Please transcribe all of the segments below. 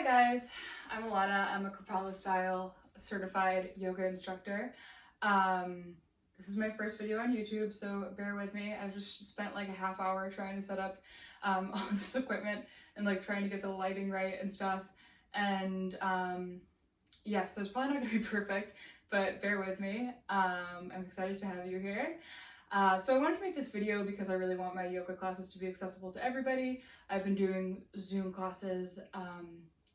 Hi guys, I'm Alana. I'm a Kripalu style certified yoga instructor. Um, this is my first video on YouTube, so bear with me. I've just spent like a half hour trying to set up all this equipment and like trying to get the lighting right and stuff. And yeah, so it's probably not gonna be perfect, but bear with me. I'm excited to have you here. So I wanted to make this video because I really want my yoga classes to be accessible to everybody. I've been doing Zoom classes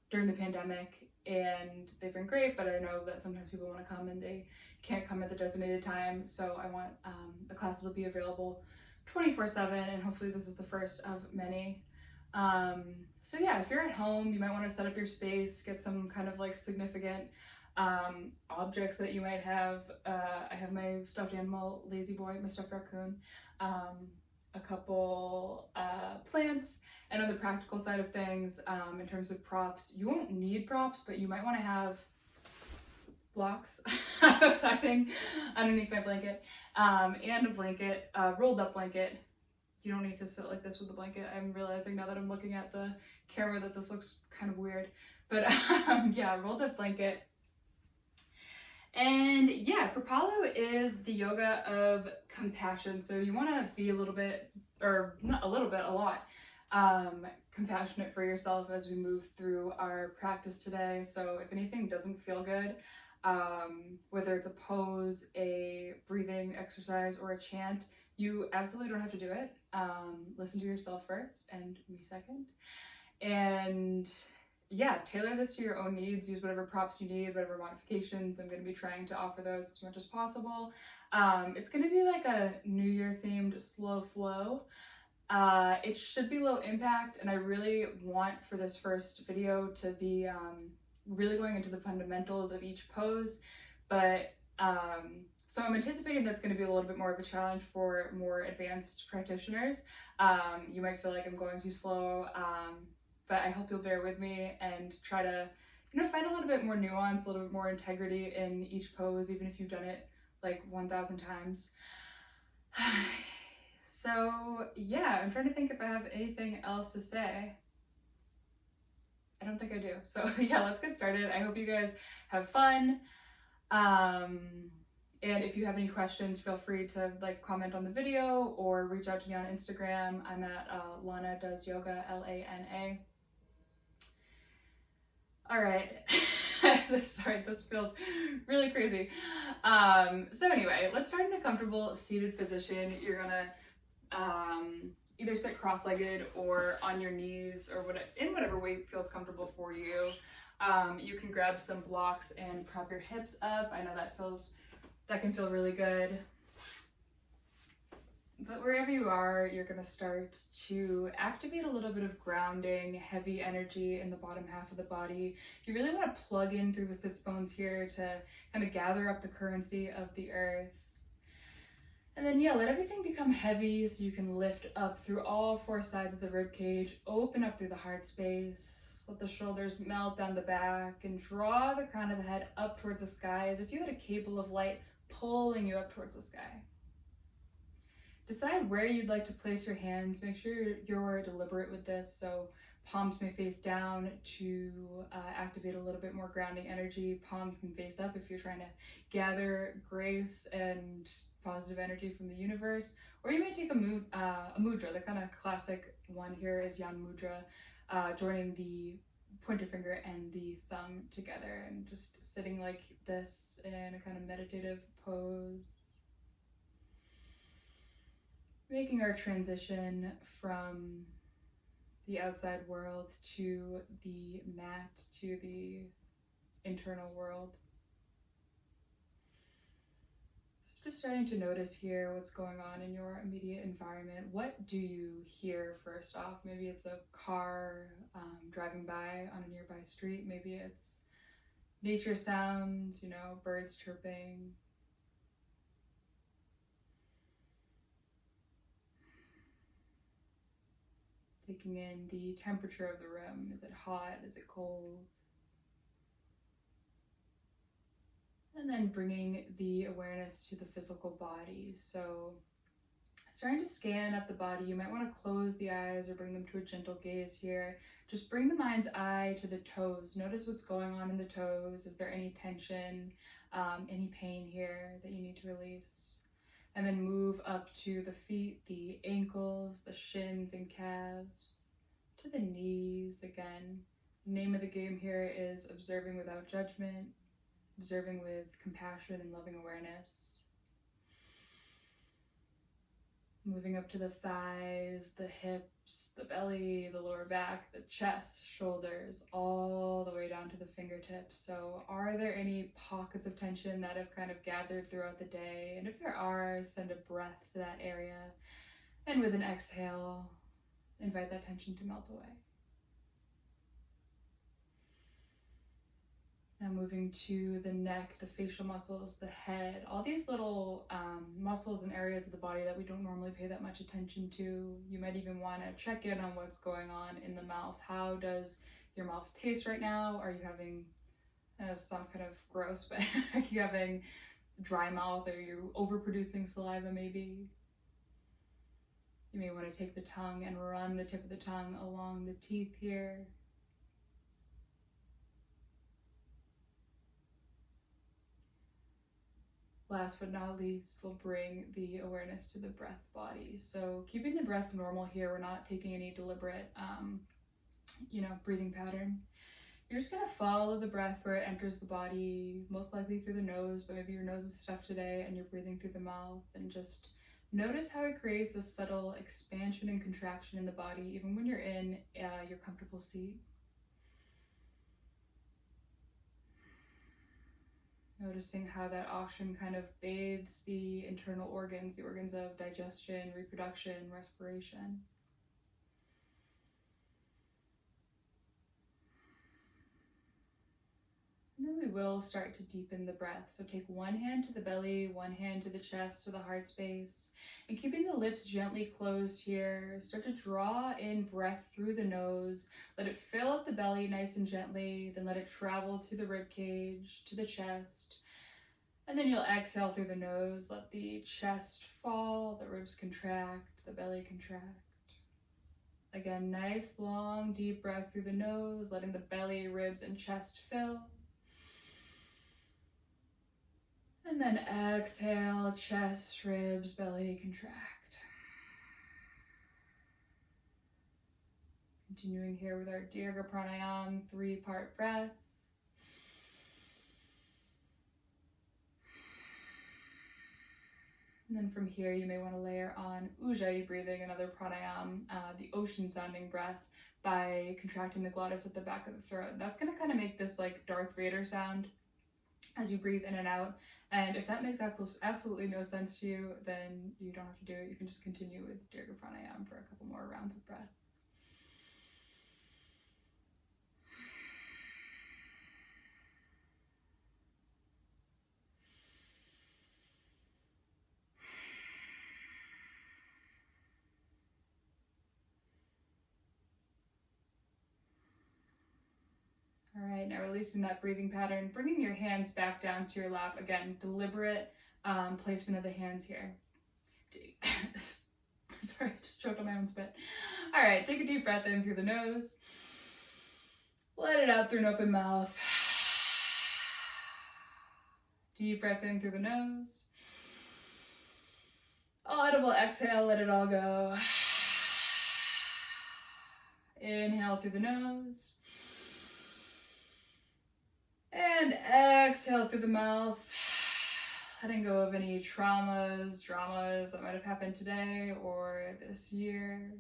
during the pandemic and they've been great, but I know that sometimes people want to come and they can't come at the designated time. So I want the classes will be available 24/7, and hopefully this is the first of many. So yeah, if you're at home, you might want to set up your space, get some kind of like significant objects that you might have. I have my stuffed animal, Lazy Boy, my stuffed raccoon, a couple plants, and on the practical side of things, in terms of props, you won't need props, but you might want to have blocks siding underneath my blanket, and a blanket, rolled up blanket. You don't need to sit like this with the blanket. I'm realizing now that I'm looking at the camera that this looks kind of weird, but yeah, rolled up blanket. And yeah, Kripalu is the yoga of compassion. So you want to be a little bit, or not a little bit, a lot, compassionate for yourself as we move through our practice today. So if anything doesn't feel good, whether it's a pose, a breathing exercise, or a chant, you absolutely don't have to do it. Listen to yourself first and me second. And yeah, tailor this to your own needs. Use whatever props you need, whatever modifications. I'm going to be trying to offer those as much as possible. It's going to be like a New Year themed slow flow. It should be low impact, and I really want for this first video to be really going into the fundamentals of each pose. But so I'm anticipating that's going to be a little bit more of a challenge for more advanced practitioners. You might feel like I'm going too slow, but I hope you'll bear with me and try to, find a little bit more nuance, a little bit more integrity in each pose, even if you've done it like 1,000 times. So yeah, I'm trying to think if I have anything else to say. I don't think I do. So yeah, let's get started. I hope you guys have fun. And if you have any questions, feel free to like comment on the video or reach out to me on Instagram. I'm at Lana Does Yoga, Lana. All right. Sorry, this feels really crazy. So anyway, let's start in a comfortable seated position. You're gonna either sit cross-legged or on your knees, or in whatever way feels comfortable for you. You can grab some blocks and prop your hips up. I know that can feel really good. But wherever you are, you're going to start to activate a little bit of grounding, heavy energy in the bottom half of the body. You really want to plug in through the sits bones here to kind of gather up the currency of the earth. And then yeah, let everything become heavy so you can lift up through all four sides of the rib cage, open up through the heart space, let the shoulders melt down the back, and draw the crown of the head up towards the sky as if you had a cable of light pulling you up towards the sky. Decide where you'd like to place your hands. Make sure you're deliberate with this, so palms may face down to activate a little bit more grounding energy. Palms can face up if you're trying to gather grace and positive energy from the universe. Or you may take a mudra. The kind of classic one here is Yan Mudra, joining the pointer finger and the thumb together and just sitting like this in a kind of meditative pose. Making our transition from the outside world to the mat, to the internal world. So just starting to notice here what's going on in your immediate environment. What do you hear first off? Maybe it's a car driving by on a nearby street. Maybe it's nature sounds, birds chirping. Taking in the temperature of the room. Is it hot? Is it cold? And then bringing the awareness to the physical body. So starting to scan up the body. You might want to close the eyes or bring them to a gentle gaze here. Just bring the mind's eye to the toes. Notice what's going on in the toes. Is there any tension, any pain here that you need to release? And then move up to the feet, the ankles, the shins and calves, to the knees again. The name of the game here is observing without judgment, observing with compassion and loving awareness. Moving up to the thighs, the hips, the belly, the lower back, the chest, shoulders, all the way down to the fingertips. So are there any pockets of tension that have kind of gathered throughout the day? And if there are, send a breath to that area. And with an exhale, invite that tension to melt away. Now moving to the neck, the facial muscles, the head, all these little muscles and areas of the body that we don't normally pay that much attention to. You might even want to check in on what's going on in the mouth. How does your mouth taste right now? Are you having, this sounds kind of gross, but are you having dry mouth? Are you overproducing saliva maybe? You may want to take the tongue and run the tip of the tongue along the teeth here. Last but not least, we'll bring the awareness to the breath body. So keeping the breath normal here, we're not taking any deliberate, breathing pattern. You're just gonna follow the breath where it enters the body, most likely through the nose, but maybe your nose is stuffed today and you're breathing through the mouth, and just notice how it creates a subtle expansion and contraction in the body, even when you're in your comfortable seat. Noticing how that oxygen kind of bathes the internal organs, the organs of digestion, reproduction, respiration. And then we will start to deepen the breath. So take one hand to the belly, one hand to the chest, to the heart space, and keeping the lips gently closed here, start to draw in breath through the nose. Let it fill up the belly nice and gently, then let it travel to the rib cage, to the chest. And then you'll exhale through the nose, let the chest fall, the ribs contract, the belly contract. Again, nice, long, deep breath through the nose, letting the belly, ribs, and chest fill. And then exhale, chest, ribs, belly, contract. Continuing here with our Dirga Pranayama, 3-part breath. And then from here, you may want to layer on Ujjayi breathing, another pranayama, the ocean sounding breath, by contracting the glottis at the back of the throat. That's going to kind of make this like Darth Vader sound as you breathe in and out. And if that makes absolutely no sense to you, then you don't have to do it. You can just continue with Dirga Pranayama for a couple more rounds of breath. All right, now releasing that breathing pattern, bringing your hands back down to your lap. Again, deliberate placement of the hands here. Sorry, I just choked on my own spit. All right, take a deep breath in through the nose. Let it out through an open mouth. Deep breath in through the nose. Audible exhale, let it all go. Inhale through the nose. And exhale through the mouth, letting go of any traumas, dramas that might have happened today or this year.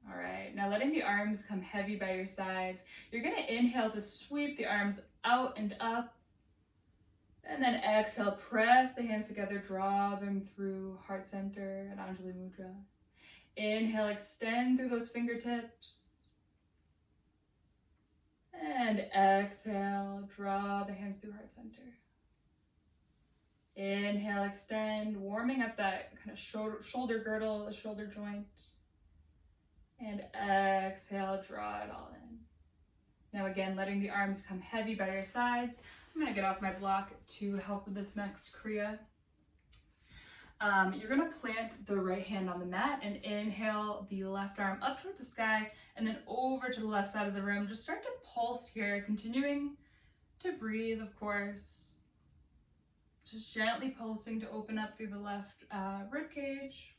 All right, now letting the arms come heavy by your sides. You're gonna inhale to sweep the arms out and up. And then exhale, press the hands together, draw them through heart center and Anjali Mudra. Inhale, extend through those fingertips. And exhale, draw the hands through heart center. Inhale, extend, warming up that kind of shoulder girdle, the shoulder joint. And exhale, draw it all in. Now again, letting the arms come heavy by your sides. I'm gonna get off my block to help with this next Kriya. You're gonna plant the right hand on the mat and inhale the left arm up towards the sky and then over to the left side of the room. Just start to pulse here, continuing to breathe, of course. Just gently pulsing to open up through the left rib cage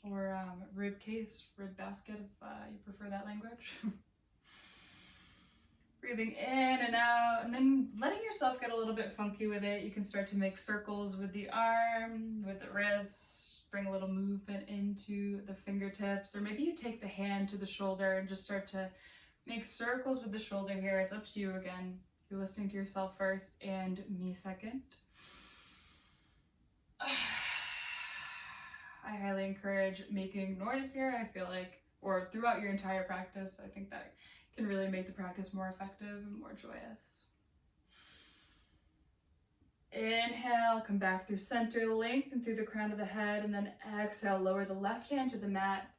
or rib case, rib basket if you prefer that language. Breathing in and out, and then letting yourself get a little bit funky with it. You can start to make circles with the arm, with the wrist, bring a little movement into the fingertips, or maybe you take the hand to the shoulder and just start to make circles with the shoulder here. It's up to you again. You're listening to yourself first and me second. I highly encourage making noise here. I feel like, or throughout your entire practice, I think that can really make the practice more effective and more joyous. Inhale, come back through center, lengthen through the crown of the head, and then exhale, lower the left hand to the mat.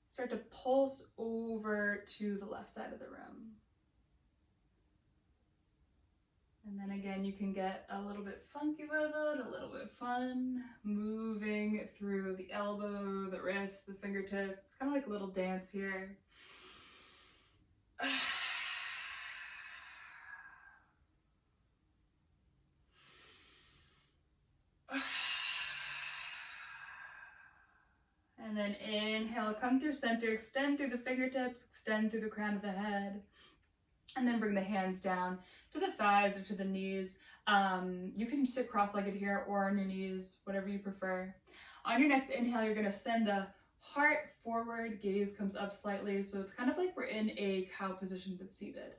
Start to pulse over to the left side of the room. And then again, you can get a little bit funky with it, a little bit fun, moving through the elbow, the wrist, the fingertips. It's kind of like a little dance here. And then inhale, come through center, extend through the fingertips, extend through the crown of the head. And then bring the hands down to the thighs or to the knees. You can sit cross-legged here or on your knees, whatever you prefer. On your next inhale, you're gonna send the heart forward, gaze comes up slightly. So it's kind of like we're in a cow position but seated.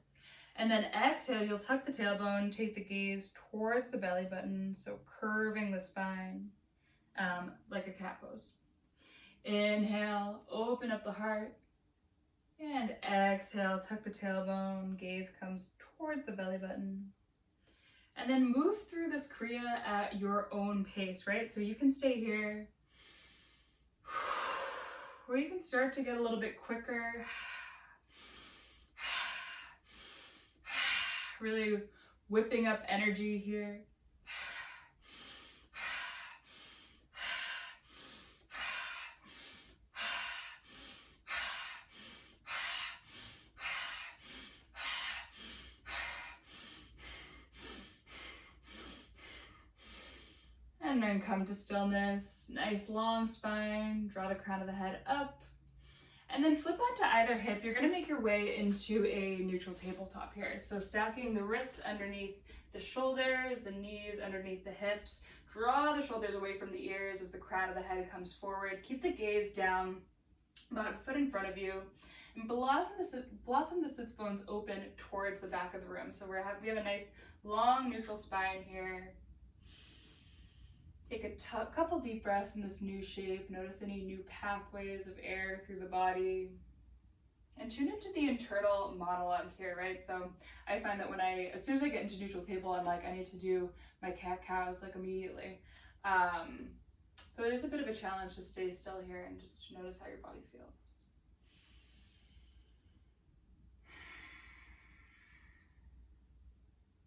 And then exhale, you'll tuck the tailbone, take the gaze towards the belly button. So curving the spine like a cat pose. Inhale, open up the heart. And exhale, tuck the tailbone, gaze comes towards the belly button. And then move through this Kriya at your own pace, right? So you can stay here, or you can start to get a little bit quicker. Really whipping up energy here. And then come to stillness, nice long spine, draw the crown of the head up, and then flip onto either hip. You're gonna make your way into a neutral tabletop here. So stacking the wrists underneath the shoulders, the knees underneath the hips. Draw the shoulders away from the ears as the crown of the head comes forward. Keep the gaze down, about a foot in front of you. And blossom the sits bones open towards the back of the room. So we have a nice long neutral spine here. Take a couple deep breaths in this new shape. Notice any new pathways of air through the body. And tune into the internal monologue here, right? So I find that as soon as I get into neutral table, I'm like, I need to do my cat-cows like immediately. So it is a bit of a challenge to stay still here and just notice how your body feels.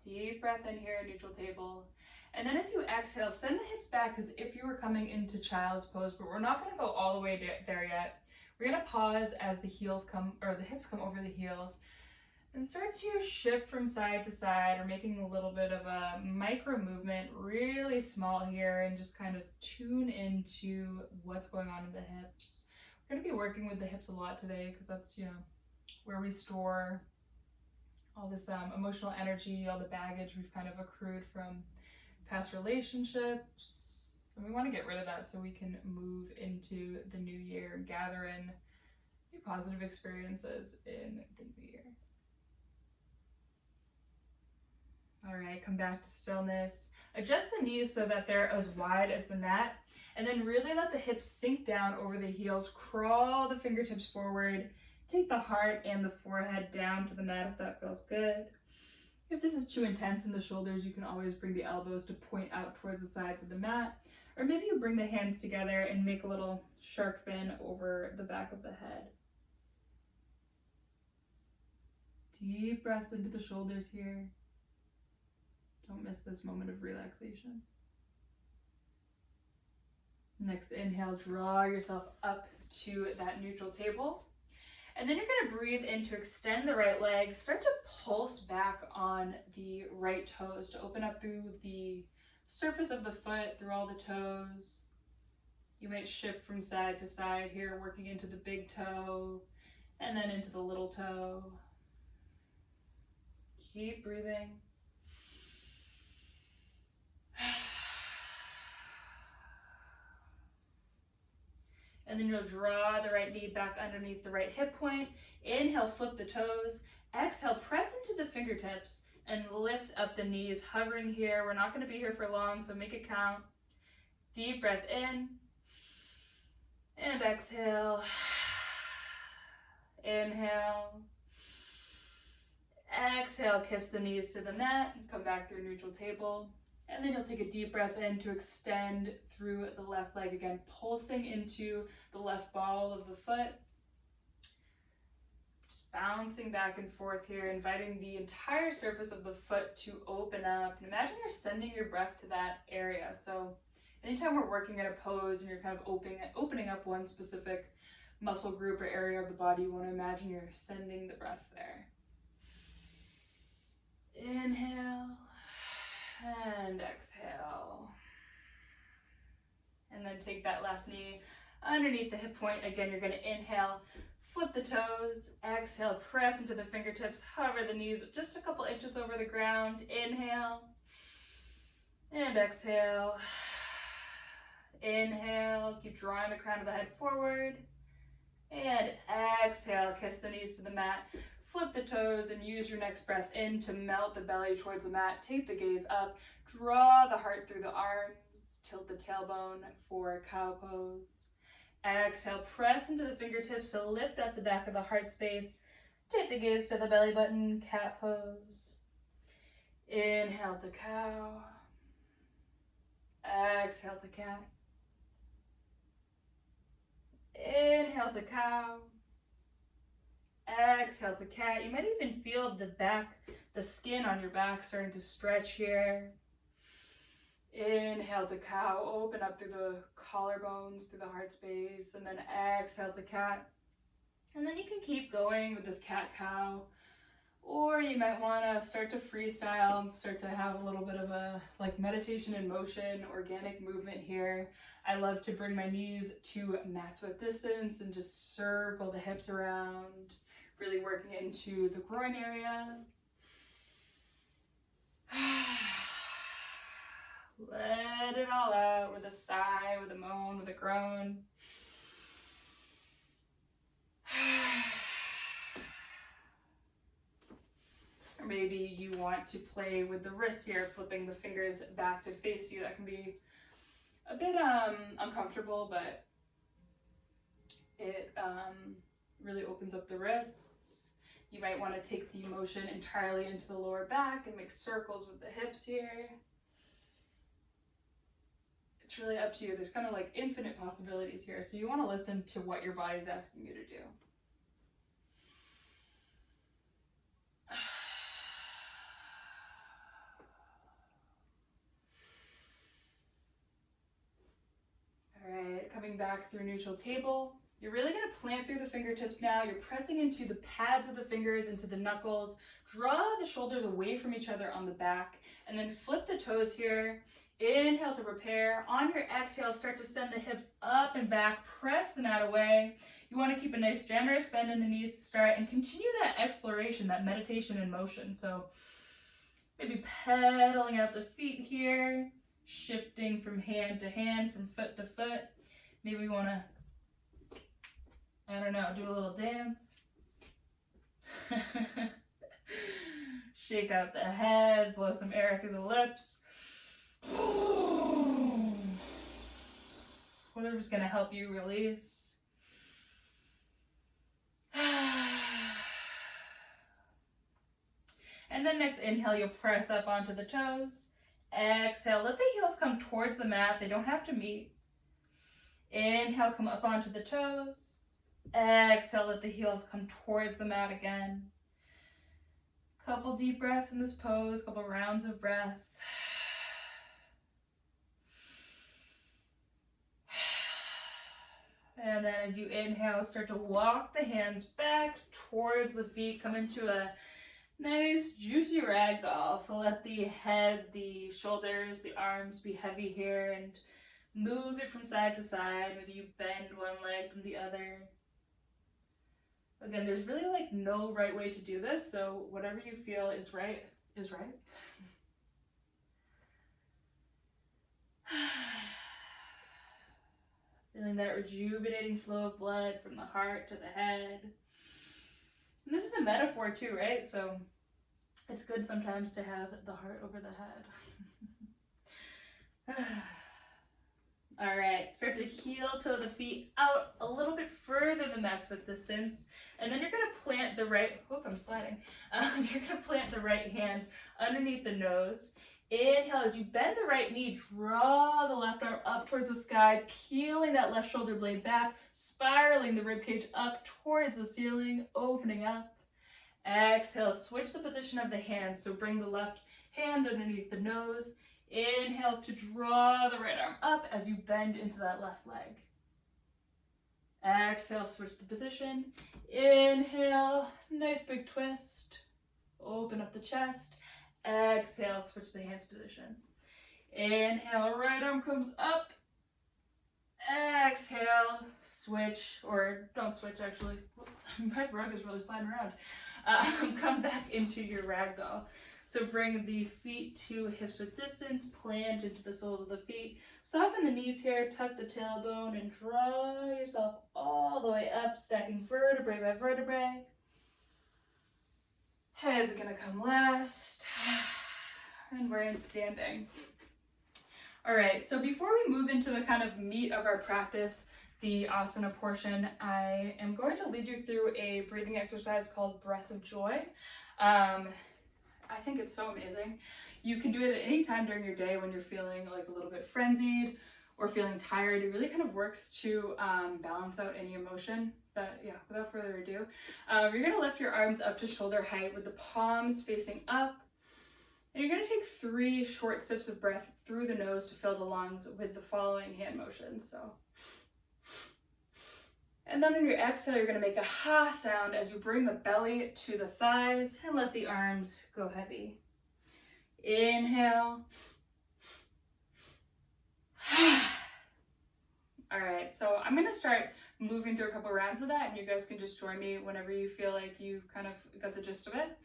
Deep breath in here, neutral table. And then as you exhale, send the hips back as if you were coming into child's pose, but we're not gonna go all the way there yet. We're gonna pause as the hips come over the heels and start to shift from side to side, or making a little bit of a micro movement, really small here, and just kind of tune into what's going on in the hips. We're gonna be working with the hips a lot today because that's, where we store all this emotional energy, all the baggage we've kind of accrued from past relationships. And we want to get rid of that so we can move into the new year, gather in new positive experiences in the new year. All right, come back to stillness. Adjust the knees so that they're as wide as the mat, and then really let the hips sink down over the heels. Crawl the fingertips forward. Take the heart and the forehead down to the mat if that feels good. If this is too intense in the shoulders, you can always bring the elbows to point out towards the sides of the mat, or maybe you bring the hands together and make a little shark fin over the back of the head. Deep breaths into the shoulders here. Don't miss this moment of relaxation. Next inhale, draw yourself up to that neutral table. And then you're going to breathe in to extend the right leg. Start to pulse back on the right toes to open up through the surface of the foot, through all the toes. You might shift from side to side here, working into the big toe and then into the little toe. Keep breathing. And then you'll draw the right knee back underneath the right hip point. Inhale, flip the toes. Exhale, press into the fingertips and lift up the knees, hovering here. We're not going to be here for long, so make it count. Deep breath in and exhale. Inhale. Exhale, kiss the knees to the mat and come back through neutral table. And then you'll take a deep breath in to extend through the left leg again, pulsing into the left ball of the foot. Just bouncing back and forth here, inviting the entire surface of the foot to open up. And imagine you're sending your breath to that area. So anytime we're working in a pose and you're kind of opening up one specific muscle group or area of the body, you want to imagine you're sending the breath there. Inhale and exhale. And then take that left knee underneath the hip point. Again, you're going to inhale, flip the toes, exhale, press into the fingertips, hover the knees just a couple inches over the ground. Inhale and exhale. Inhale, keep drawing the crown of the head forward. And exhale, kiss the knees to the mat. Flip the toes and use your next breath in to melt the belly towards the mat. Take the gaze up, draw the heart through the arms, tilt the tailbone for cow pose. Exhale, press into the fingertips to lift up the back of the heart space. Take the gaze to the belly button, cat pose. Inhale to cow. Exhale to cat. Inhale to cow. Exhale to cat. You might even feel the skin on your back starting to stretch here. Inhale to cow, open up through the collarbones, through the heart space, and then exhale to cat. And then you can keep going with this cat-cow, or you might want to start to freestyle, start to have a little bit of a meditation in motion, organic movement here. I love to bring my knees to mat's width distance and just circle the hips around, really working into the groin area. Let it all out with a sigh, with a moan, with a groan. Or maybe you want to play with the wrist here, flipping the fingers back to face you. That can be a bit uncomfortable, but it really opens up the wrists. You might want to take the motion entirely into the lower back and make circles with the hips here. It's really up to you. There's kind of infinite possibilities here. So you want to listen to what your body's asking you to do. All right, coming back through neutral table. You're really going to plant through the fingertips now. You're pressing into the pads of the fingers, into the knuckles. Draw the shoulders away from each other on the back, and then flip the toes here. Inhale to prepare. On your exhale, start to send the hips up and back. Press the mat away. You want to keep a nice generous bend in the knees to start and continue that exploration, that meditation in motion. So maybe pedaling out the feet here, shifting from hand to hand, from foot to foot. Maybe we want to, I don't know, do a little dance. Shake out the head, blow some air through the lips. Whatever's going to help you release. And then next inhale, you'll press up onto the toes. Exhale, let the heels come towards the mat. They don't have to meet. Inhale, come up onto the toes. Exhale, let the heels come towards the mat again. Couple deep breaths in this pose, couple rounds of breath. And then as you inhale, start to walk the hands back towards the feet. Come into a nice juicy ragdoll. So let the head, the shoulders, the arms be heavy here, and move it from side to side. Maybe you bend one leg and the other. Again, there's really like no right way to do this, so whatever you feel is right is right. Feeling that rejuvenating flow of blood from the heart to the head. And this is a metaphor too, right? So it's good sometimes to have the heart over the head. All right, start to heel toe the feet out a little bit further than max foot distance. And then you're gonna plant the right, I'm sliding. You're gonna plant the right hand underneath the nose. Inhale as you bend the right knee, draw the left arm up towards the sky, peeling that left shoulder blade back, spiraling the ribcage up towards the ceiling, opening up. Exhale, switch the position of the hand. So bring the left hand underneath the nose. Inhale to draw the right arm up as you bend into that left leg. Exhale, switch the position. Inhale, nice big twist. Open up the chest. Exhale, switch the hands position. Inhale, right arm comes up. Exhale, switch, or don't switch actually. My rug is really sliding around. Come back into your ragdoll. So bring the feet to hips width distance, plant into the soles of the feet. Soften the knees here, tuck the tailbone, and draw yourself all the way up, stacking vertebrae by vertebrae. Head's gonna come last. And we're in standing. All right, so before we move into the kind of meat of our practice, the asana portion, I am going to lead you through a breathing exercise called Breath of Joy. I think it's so amazing. You can do it at any time during your day when you're feeling like a little bit frenzied or feeling tired. It really kind of works to balance out any emotion. But yeah, without further ado, you're gonna lift your arms up to shoulder height with the palms facing up. And you're gonna take 3 short sips of breath through the nose to fill the lungs with the following hand motions. So, and then on your exhale, you're gonna make a ha sound as you bring the belly to the thighs and let the arms go heavy. Inhale. All right, so I'm gonna start moving through a couple rounds of that, and you guys can just join me whenever you feel like you kind of got the gist of it.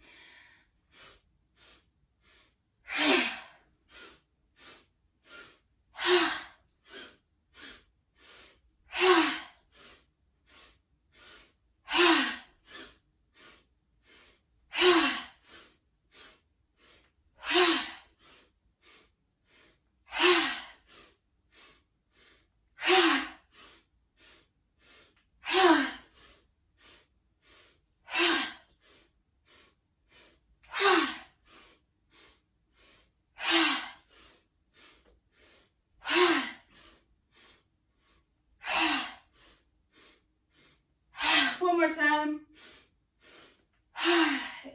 One more time.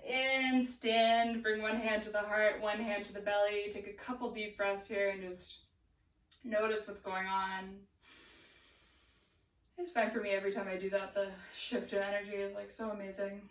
And stand, bring one hand to the heart, one hand to the belly. Take a couple deep breaths here and just notice what's going on. It's fine for me every time I do that. The shift in energy is like so amazing.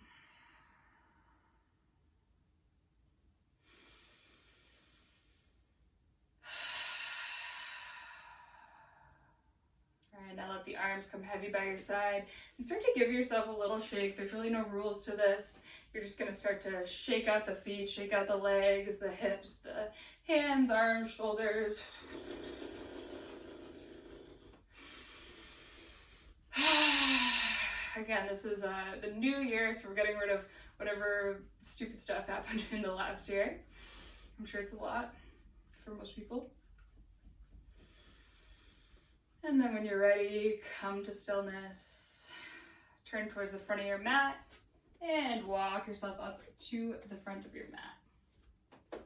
Now let the arms come heavy by your side and start to give yourself a little shake. There's really no rules to this. You're just going to start to shake out the feet, shake out the legs, the hips, the hands, arms, shoulders. Again, this is the new year, so we're getting rid of whatever stupid stuff happened in the last year. I'm sure it's a lot for most people. And then when you're ready, come to stillness. Turn towards the front of your mat and walk yourself up to the front of your mat.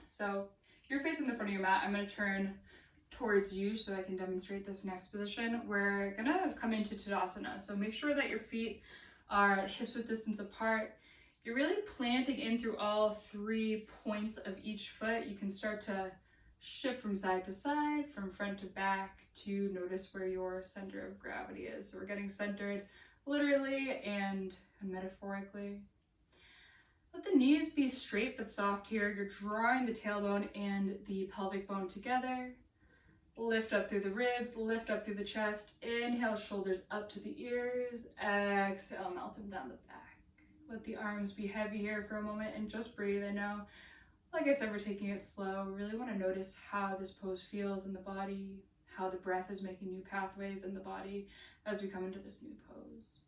So you're facing the front of your mat. I'm going to turn towards you so I can demonstrate this next position. We're going to come into Tadasana. So make sure that your feet are hips width distance apart. You're really planting in through all 3 points of each foot. You can start to Shift from side to side, from front to back, to notice where your center of gravity is. So we're getting centered literally and metaphorically. Let the knees be straight but soft here. You're drawing the tailbone and the pelvic bone together. Lift up through the ribs, lift up through the chest. Inhale, shoulders up to the ears. Exhale, melt them down the back. Let the arms be heavy here for a moment and just breathe. I know, like I said, we're taking it slow. We really want to notice how this pose feels in the body, how the breath is making new pathways in the body as we come into this new pose.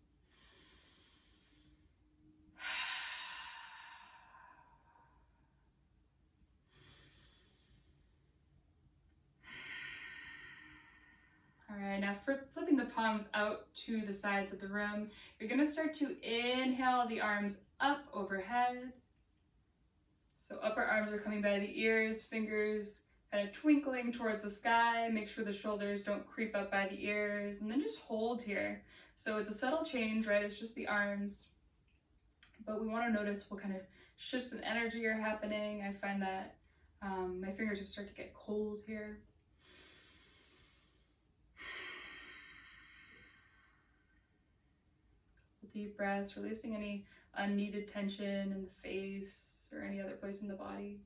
All right, now flipping the palms out to the sides of the room, you're going to start to inhale the arms up overhead. So upper arms are coming by the ears, fingers kind of twinkling towards the sky. Make sure the shoulders don't creep up by the ears, and then just hold here. So it's a subtle change, right? It's just the arms, but we want to notice what kind of shifts in energy are happening. I find that my fingertips start to get cold here. Deep breaths, releasing any unneeded tension in the face or any other place in the body.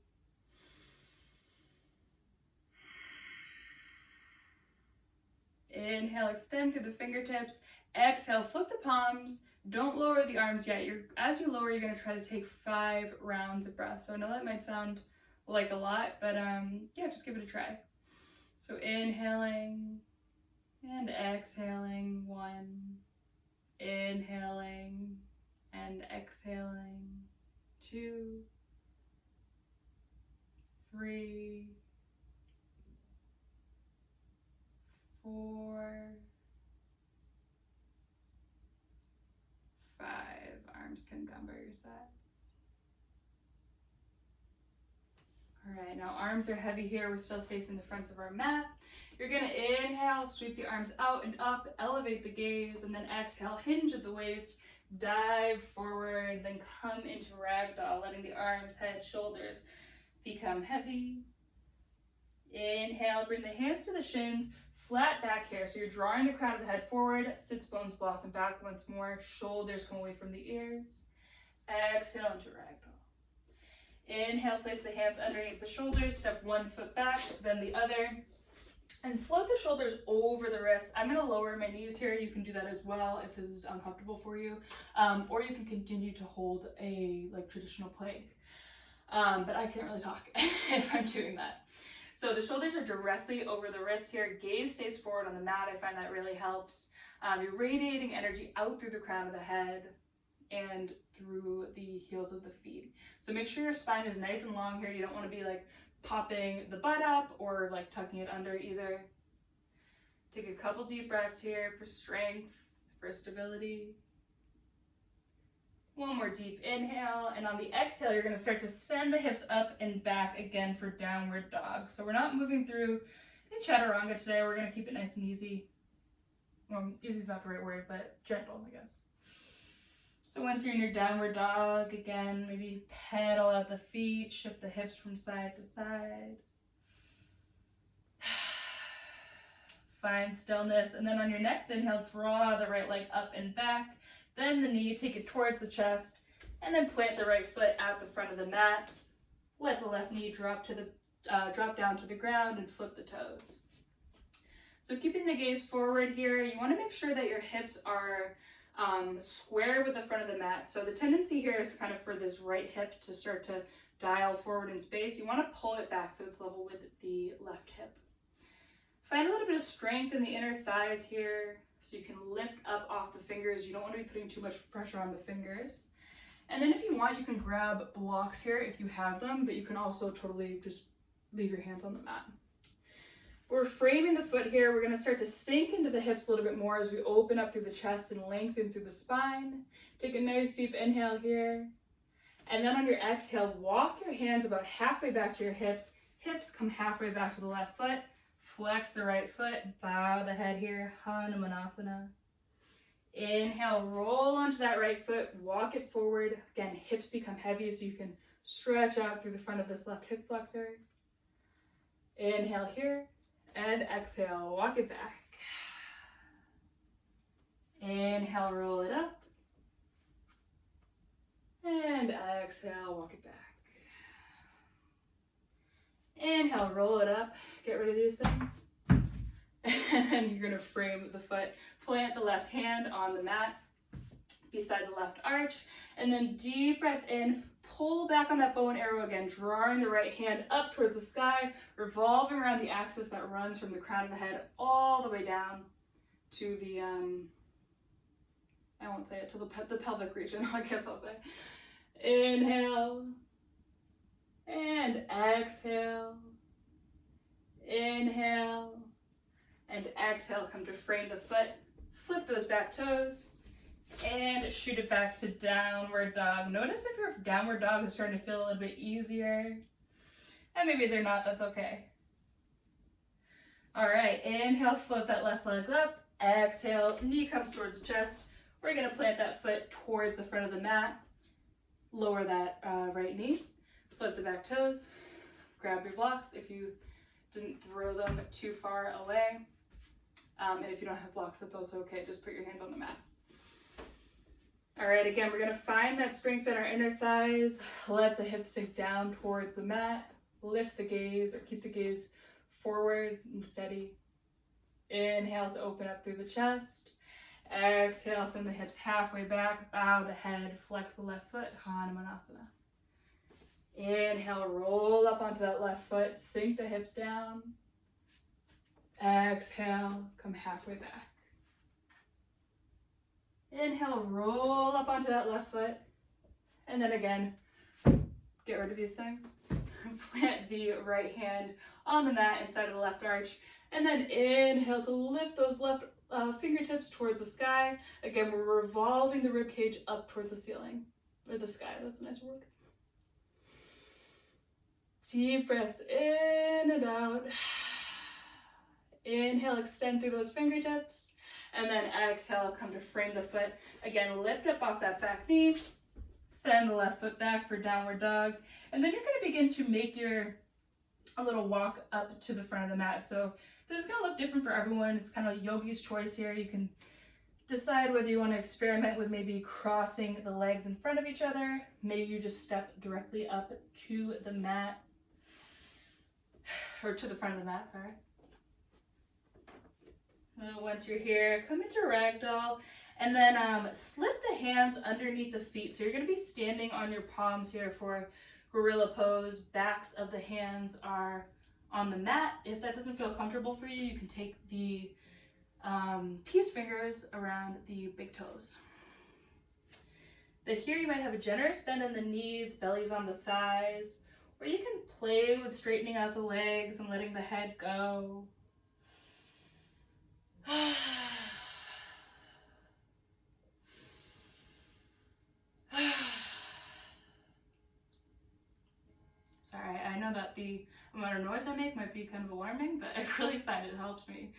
Inhale, extend through the fingertips. Exhale, flip the palms. Don't lower the arms yet. As you lower, you're going to try to take 5 rounds of breath. So I know that might sound like a lot, but yeah, just give it a try. So inhaling and exhaling, 1. Inhaling and exhaling, 2, 3, 4, 5. Arms come down by your sides. All right, now arms are heavy here. We're still facing the fronts of our mat. You're gonna inhale, sweep the arms out and up, elevate the gaze, and then exhale, hinge at the waist, dive forward, then come into ragdoll, letting the arms, head, shoulders become heavy. Inhale, bring the hands to the shins, flat back here. So you're drawing the crown of the head forward, sits bones blossom back once more, shoulders come away from the ears. Exhale into ragdoll. Inhale, place the hands underneath the shoulders, step 1 foot back, then the other, and float the shoulders over the wrists. I'm going to lower my knees here. You can do that as well if this is uncomfortable for you, or you can continue to hold a traditional plank, but I can't really talk if I'm doing that. So the shoulders are directly over the wrists here. Gaze stays forward on the mat. I find that really helps. You're radiating energy out through the crown of the head and through the heels of the feet. So make sure your spine is nice and long here. You don't want to be popping the butt up or tucking it under either. Take a couple deep breaths here for strength, for stability. 1 more deep inhale, and on the exhale, you're going to start to send the hips up and back again for downward dog. So we're not moving through in chaturanga today. We're going to keep it nice and easy. Well, easy is not the right word, but gentle, I guess. So once you're in your downward dog, again, maybe pedal out the feet, shift the hips from side to side. Find stillness, and then on your next inhale, draw the right leg up and back, bend the knee, take it towards the chest, and then plant the right foot at the front of the mat. Let the left knee drop down to the ground and flip the toes. So keeping the gaze forward here, you want to make sure that your hips are square with the front of the mat. So the tendency here is kind of for this right hip to start to dial forward in space. You want to pull it back so it's level with the left hip. Find a little bit of strength in the inner thighs here so you can lift up off the fingers. You don't want to be putting too much pressure on the fingers. And then if you want, you can grab blocks here if you have them, but you can also totally just leave your hands on the mat. We're framing the foot here. We're going to start to sink into the hips a little bit more as we open up through the chest and lengthen through the spine. Take a nice deep inhale here. And then on your exhale, walk your hands about halfway back to your hips. Hips come halfway back to the left foot. Flex the right foot. Bow the head here. Hanumanasana. Inhale, roll onto that right foot. Walk it forward. Again, hips become heavy so you can stretch out through the front of this left hip flexor. Inhale here, and exhale, walk it back. Inhale, roll it up. And exhale, walk it back. Inhale, roll it up. Get rid of these things. And you're gonna frame the foot. Plant the left hand on the mat beside the left arch. And then deep breath in, pull back on that bow and arrow again, drawing the right hand up towards the sky, revolving around the axis that runs from the crown of the head all the way down to the, I won't say it, to the pelvic region, I guess I'll say. Inhale, and exhale, inhale, and exhale. Come to frame the foot, flip those back toes, and shoot it back to downward dog. Notice if your downward dog is starting to feel a little bit easier, and maybe they're not, that's okay. All right, inhale, float that left leg up, exhale, knee comes towards the chest. We're gonna plant that foot towards the front of the mat, lower that right knee, flip the back toes, grab your blocks if you didn't throw them too far away. And if you don't have blocks, that's also okay, just put your hands on the mat. All right, again, we're gonna find that strength in our inner thighs, let the hips sink down towards the mat, lift the gaze or keep the gaze forward and steady. Inhale to open up through the chest. Exhale, send the hips halfway back, bow the head, flex the left foot, Hanumanasana. Inhale, roll up onto that left foot, sink the hips down. Exhale, come halfway back. Inhale, roll up onto that left foot. And then again, get rid of these things. Plant the right hand on the mat inside of the left arch. And then inhale to lift those left fingertips towards the sky. Again, we're revolving the rib cage up towards the ceiling, or the sky, that's a nice word. Deep breaths in and out. Inhale, extend through those fingertips, and then exhale, come to frame the foot. Again, lift up off that back knee, send the left foot back for downward dog, and then you're gonna begin to make a little walk up to the front of the mat. So this is gonna look different for everyone. It's kind of yogi's choice here. You can decide whether you want to experiment with maybe crossing the legs in front of each other. Maybe you just step directly up to the mat, or to the front of the mat, sorry. Once you're here, come into ragdoll, and then slip the hands underneath the feet. So you're gonna be standing on your palms here for gorilla pose. Backs of the hands are on the mat. If that doesn't feel comfortable for you, you can take the peace fingers around the big toes. But here you might have a generous bend in the knees, belly's on the thighs, or you can play with straightening out the legs and letting the head go. Sorry, I know that the amount of noise I make might be kind of alarming, but I really find it helps me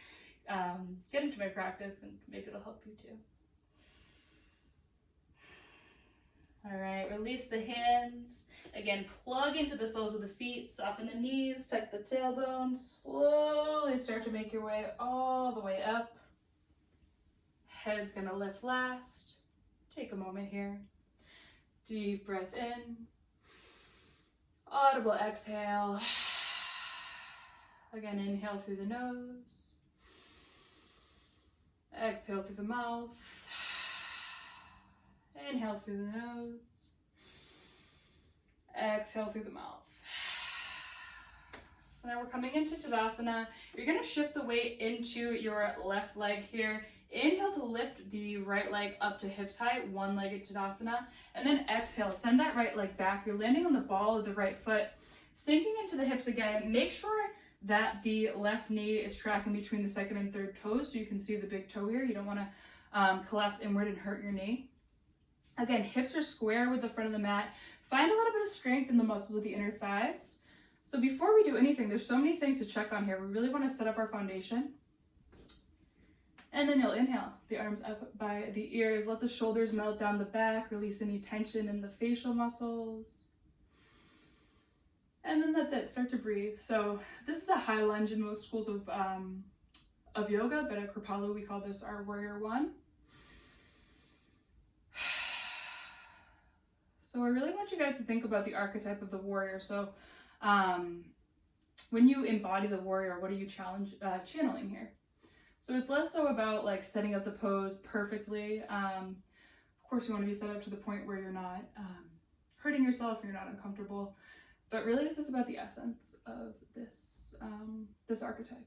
get into my practice, and maybe it'll help you too. All right, release the hands. Again, plug into the soles of the feet, soften the knees, tuck the tailbone, slowly start to make your way all the way up. Head's gonna lift last. Take a moment here. Deep breath in. Audible exhale. Again, inhale through the nose. Exhale through the mouth. Inhale through the nose. Exhale through the mouth. So now we're coming into Tadasana. You're gonna shift the weight into your left leg here. Inhale to lift the right leg up to hips height, one-legged Tadasana, and then exhale, send that right leg back. You're landing on the ball of the right foot, sinking into the hips again. Make sure that the left knee is tracking between the second and third toes, so you can see the big toe here. You don't wanna collapse inward and hurt your knee. Again, hips are square with the front of the mat. Find a little bit of strength in the muscles of the inner thighs. So before we do anything, there's so many things to check on here. We really wanna set up our foundation. And then you'll inhale, the arms up by the ears, let the shoulders melt down the back, release any tension in the facial muscles. And then that's it, start to breathe. So this is a high lunge in most schools of yoga, but at Kripalu we call this our warrior one. So I really want you guys to think about the archetype of the warrior. So when you embody the warrior, what are you channeling here? So it's less so about like setting up the pose perfectly. Of course, you want to be set up to the point where you're not hurting yourself, you're not uncomfortable. But really, this is about the essence of this archetype.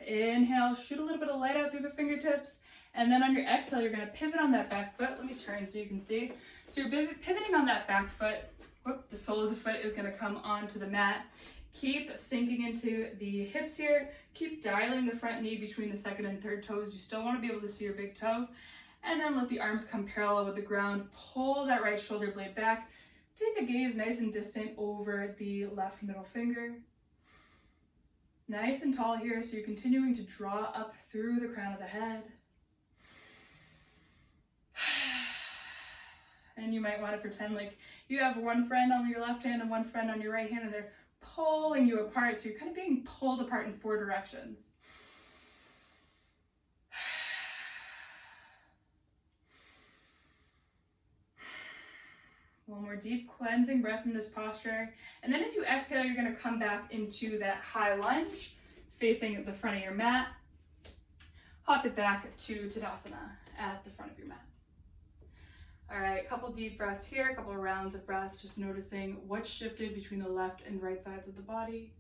Inhale, shoot a little bit of light out through the fingertips. And then on your exhale, you're going to pivot on that back foot. Let me turn so you can see. So you're pivoting on that back foot. Whoop, the sole of the foot is going to come onto the mat. Keep sinking into the hips here. Keep dialing the front knee between the second and third toes. You still want to be able to see your big toe. And then let the arms come parallel with the ground. Pull that right shoulder blade back. Take the gaze nice and distant over the left middle finger. Nice and tall here, so you're continuing to draw up through the crown of the head. And you might want to pretend like you have one friend on your left hand and one friend on your right hand, and they're pulling you apart, so you're kind of being pulled apart in 4 directions. One more deep cleansing breath in this posture. And then as you exhale, you're going to come back into that high lunge, facing the front of your mat. Hop it back to Tadasana at the front of your mat. All right, a couple deep breaths here, a couple of rounds of breath, just noticing what's shifted between the left and right sides of the body.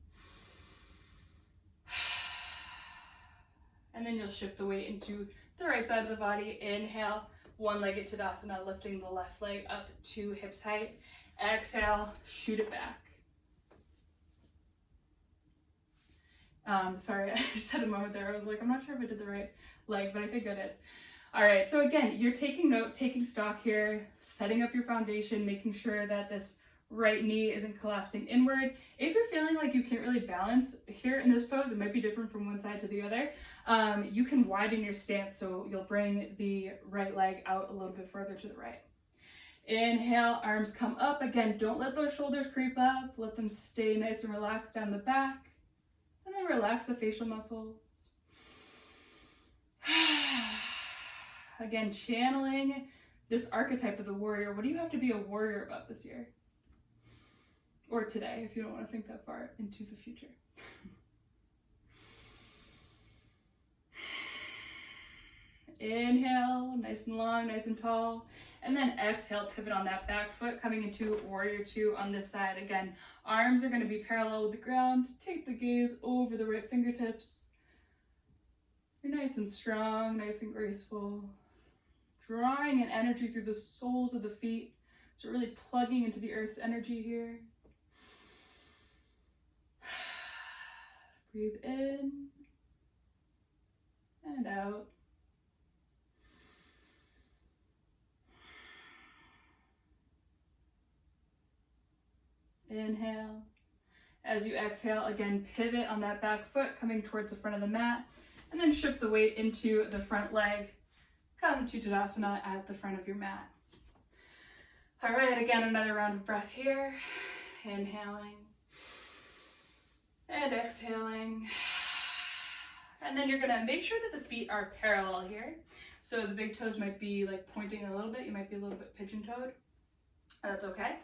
And then you'll shift the weight into the right side of the body. Inhale, one-legged Tadasana, lifting the left leg up to hips height. Exhale, shoot it back. Sorry, I just had a moment there. I was like, I'm not sure if I did the right leg, but I think I did. All right, so again, you're taking note, taking stock here, setting up your foundation, making sure that this right knee isn't collapsing inward. If you're feeling like you can't really balance here in this pose, it might be different from one side to the other. You can widen your stance, so you'll bring the right leg out a little bit further to the right. Inhale, arms come up. Again, don't let those shoulders creep up. Let them stay nice and relaxed down the back. And then relax the facial muscles. Again, channeling this archetype of the warrior. What do you have to be a warrior about this year? Or today, if you don't want to think that far into the future. Inhale, nice and long, nice and tall. And then exhale, pivot on that back foot, coming into warrior 2 on this side. Again, arms are going to be parallel with the ground. Take the gaze over the right fingertips. You're nice and strong, nice and graceful. Drawing in energy through the soles of the feet. So really plugging into the earth's energy here. Breathe in and out. Inhale. As you exhale, again, pivot on that back foot, coming towards the front of the mat, and then shift the weight into the front leg. Come to Tadasana at the front of your mat. All right, again, another round of breath here. Inhaling and exhaling. And then you're gonna make sure that the feet are parallel here. So the big toes might be like pointing a little bit. You might be a little bit pigeon-toed. That's okay.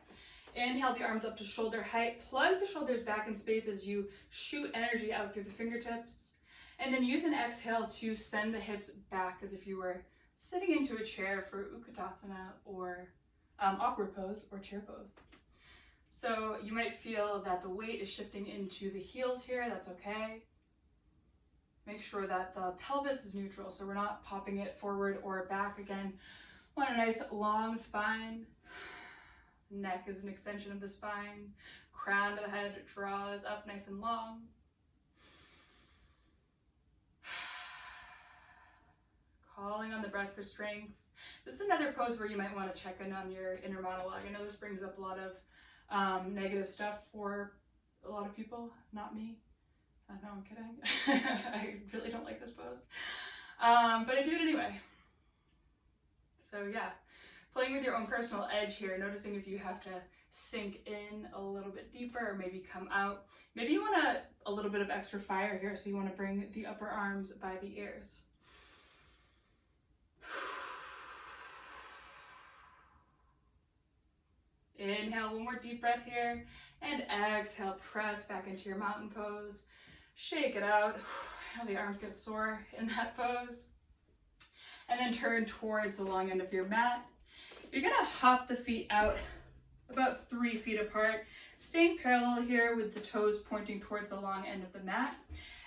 Inhale the arms up to shoulder height. Plug the shoulders back in space as you shoot energy out through the fingertips. And then use an exhale to send the hips back as if you were sitting into a chair for Utkatasana or awkward pose or chair pose. So you might feel that the weight is shifting into the heels here. That's okay. Make sure that the pelvis is neutral, so we're not popping it forward or back. Again, want a nice long spine. Neck is an extension of the spine. Crown of the head draws up nice and long. Calling on the breath for strength. This is another pose where you might want to check in on your inner monologue. I know this brings up a lot of negative stuff for a lot of people, not me. No, I'm kidding. I really don't like this pose. But I do it anyway. So yeah, playing with your own personal edge here, noticing if you have to sink in a little bit deeper or maybe come out. Maybe you want a little bit of extra fire here, so you want to bring the upper arms by the ears. Inhale, one more deep breath here, and exhale, press back into your mountain pose. Shake it out. How the arms get sore in that pose. And then turn towards the long end of your mat. You're gonna hop the feet out about 3 feet apart, staying parallel here with the toes pointing towards the long end of the mat.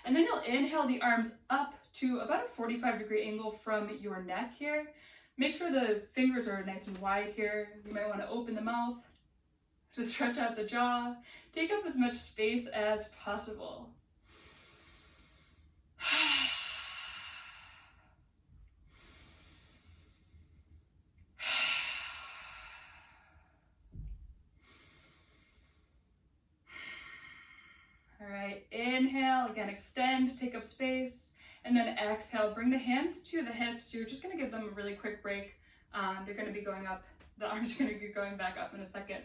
And then you'll inhale the arms up to about a 45-degree angle from your neck here. Make sure the fingers are nice and wide here. You might want to open the mouth, to stretch out the jaw, take up as much space as possible. All right, inhale, again, extend, take up space, and then exhale, bring the hands to the hips. You're just gonna give them a really quick break. They're gonna be going up, the arms are gonna be going back up in a second.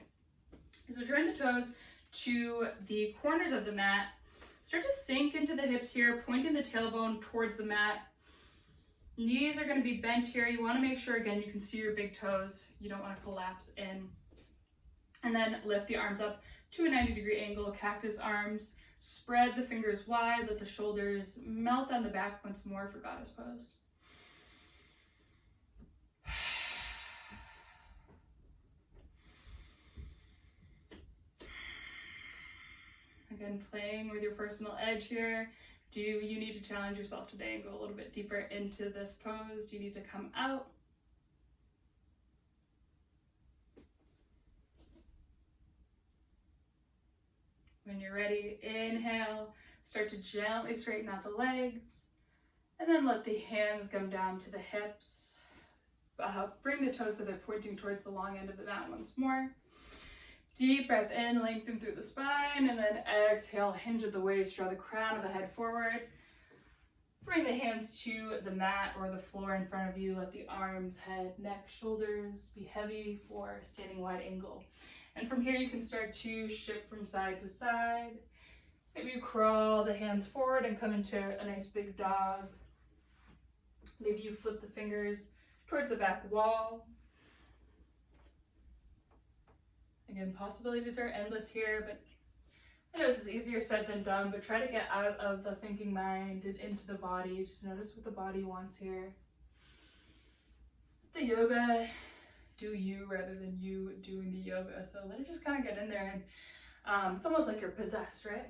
So turn the toes to the corners of the mat. Start to sink into the hips here, pointing the tailbone towards the mat. Knees are gonna be bent here. You wanna make sure, again, you can see your big toes. You don't wanna collapse in. And then lift the arms up to a 90-degree angle, cactus arms. Spread the fingers wide, let the shoulders melt on the back once more for goddess pose. Again, playing with your personal edge here. Do you need to challenge yourself today and go a little bit deeper into this pose? Do you need to come out? When you're ready, inhale, start to gently straighten out the legs, and then let the hands come down to the hips. Bring the toes so they're pointing towards the long end of the mat once more. Deep breath in, lengthen through the spine, and then exhale, hinge at the waist, draw the crown of the head forward. Bring the hands to the mat or the floor in front of you. Let the arms, head, neck, shoulders be heavy for standing wide angle. And from here, you can start to shift from side to side. Maybe you crawl the hands forward and come into a nice big dog. Maybe you flip the fingers towards the back wall. Again, possibilities are endless here, but I know this is easier said than done, but try to get out of the thinking mind and into the body. Just notice what the body wants here. The yoga, do you rather than you doing the yoga. So let it just kind of get in there, and it's almost like you're possessed, right?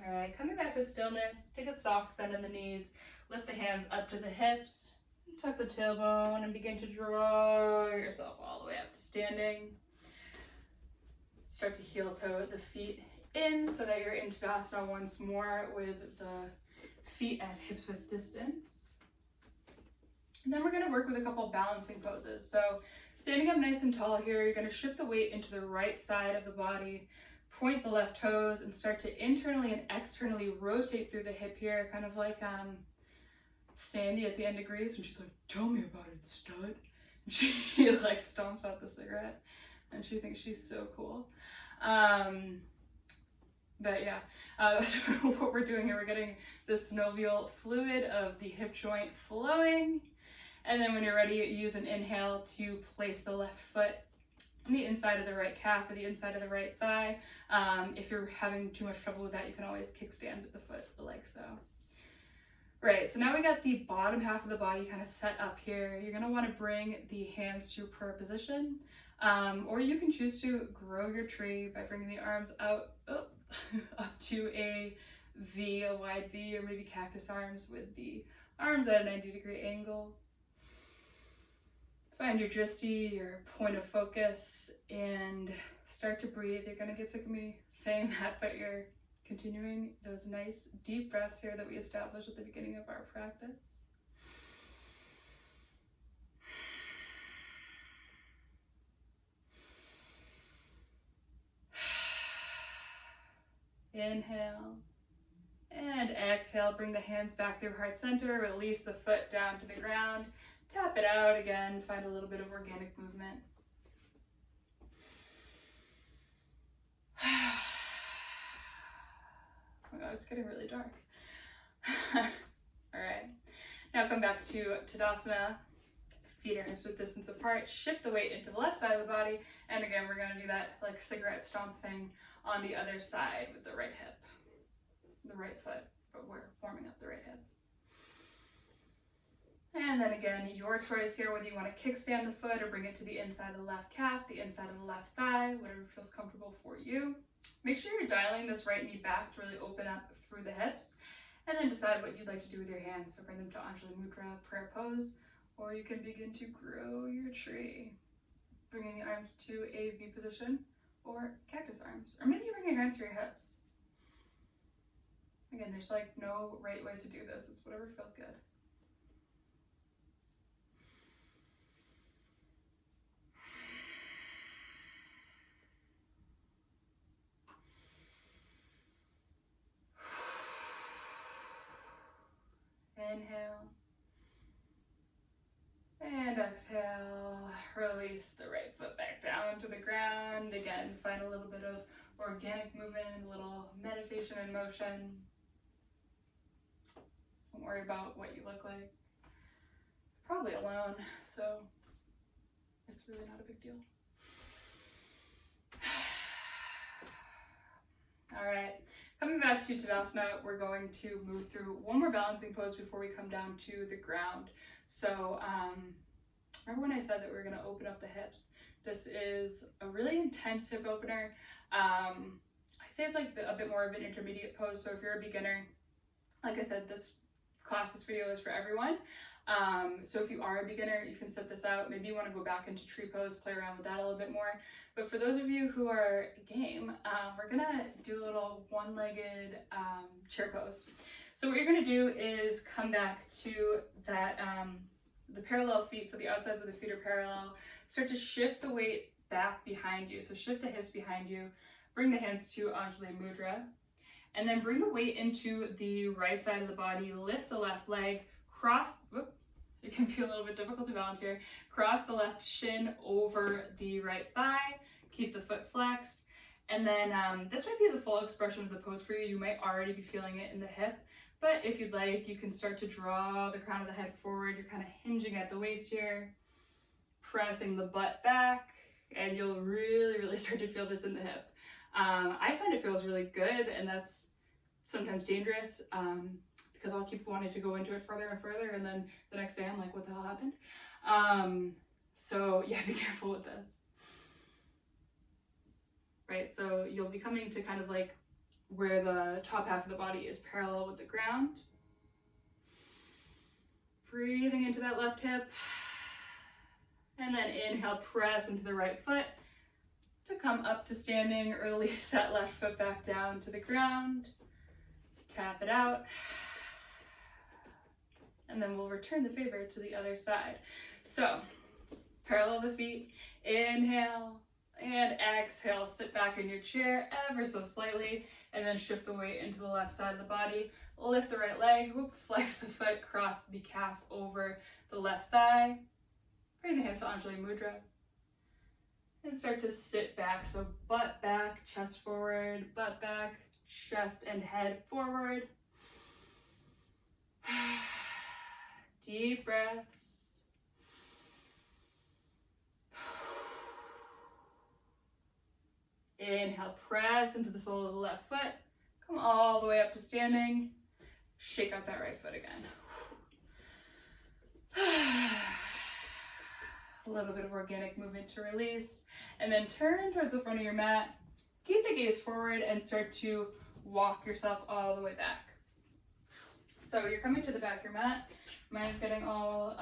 All right, coming back to stillness, take a soft bend in the knees, lift the hands up to the hips, tuck the tailbone, and begin to draw yourself all the way up to standing. Start to heel toe the feet in so that you're in Tadasana once more with the feet at hips width distance. And then we're going to work with a couple balancing poses. So standing up nice and tall here, you're going to shift the weight into the right side of the body, point the left toes, and start to internally and externally rotate through the hip here, kind of like Sandy at the end of Grease when she's like, "Tell me about it, stud." And she like stomps out the cigarette and she thinks she's so cool. But yeah, so what we're doing here, we're getting the synovial fluid of the hip joint flowing. And then when you're ready, use an inhale to place the left foot on the inside of the right calf or the inside of the right thigh. If you're having too much trouble with that, you can always kickstand with the foot like so. Right, so now we got the bottom half of the body kind of set up here. You're gonna wanna bring the hands to prayer position, or you can choose to grow your tree by bringing the arms out up to a V, a wide V, or maybe cactus arms with the arms at a 90-degree angle. Find your drishti, your point of focus, and start to breathe. You're gonna get sick of me saying that, but you're continuing those nice deep breaths here that we established at the beginning of our practice. Inhale. And exhale, bring the hands back through heart center, release the foot down to the ground, tap it out again, find a little bit of organic movement. Oh my God, it's getting really dark. All right, now come back to Tadasana. Feet are hips width distance apart, shift the weight into the left side of the body, and again, we're gonna do that like cigarette stomp thing on the other side with the right hip. The right foot, but we're warming up the right hip. And then again, your choice here, whether you want to kickstand the foot or bring it to the inside of the left calf, the inside of the left thigh, whatever feels comfortable for you. Make sure you're dialing this right knee back to really open up through the hips, and then decide what you'd like to do with your hands. So bring them to Anjali Mudra, prayer pose, or you can begin to grow your tree. Bringing the arms to a V position or cactus arms, or maybe you bring your hands to your hips. Again, there's like no right way to do this. It's whatever feels good. Inhale. And exhale. Release the right foot back down to the ground. Again, find a little bit of organic movement, a little meditation in motion. Don't worry about what you look like. Probably alone, so it's really not a big deal. All right, coming back to Tadasana, we're going to move through one more balancing pose before we come down to the ground. So remember when I said that we were going to open up the hips? This is a really intense hip opener. I'd say it's like a bit more of an intermediate pose. So if you're a beginner, like I said, this video is for everyone. So if you are a beginner, you can set this out. Maybe you want to go back into tree pose, play around with that a little bit more. But for those of you who are game, we're gonna do a little one-legged chair pose. So what you're gonna do is come back to that, the parallel feet, so the outsides of the feet are parallel. Start to shift the weight back behind you. So shift the hips behind you, bring the hands to Anjali Mudra, and then bring the weight into the right side of the body, lift the left leg, cross, whoop, it can be a little bit difficult to balance here, cross the left shin over the right thigh, keep the foot flexed, and then this might be the full expression of the pose for you. You might already be feeling it in the hip, but if you'd like, you can start to draw the crown of the head forward. You're kind of hinging at the waist here, pressing the butt back, and you'll really start to feel this in the hip. I find it feels really good, and that's sometimes dangerous because I'll keep wanting to go into it further and further, and then the next day I'm like, what the hell happened? So yeah, be careful with this. Right, so you'll be coming to kind of like where the top half of the body is parallel with the ground. Breathing into that left hip. And then inhale, press into the right foot to come up to standing, or release that left foot back down to the ground. Tap it out. And then we'll return the favor to the other side. So, parallel the feet, inhale, and exhale, sit back in your chair ever so slightly, and then shift the weight into the left side of the body. Lift the right leg, whoop, flex the foot, cross the calf over the left thigh. Bring the hands to Anjali Mudra. And start to sit back, so butt back, chest forward, butt back, chest and head forward. Deep breaths. Inhale, press into the sole of the left foot. Come all the way up to standing. Shake out that right foot again. A little bit of organic movement to release. And then turn towards the front of your mat. Keep the gaze forward and start to walk yourself all the way back. So you're coming to the back of your mat. Mine is getting all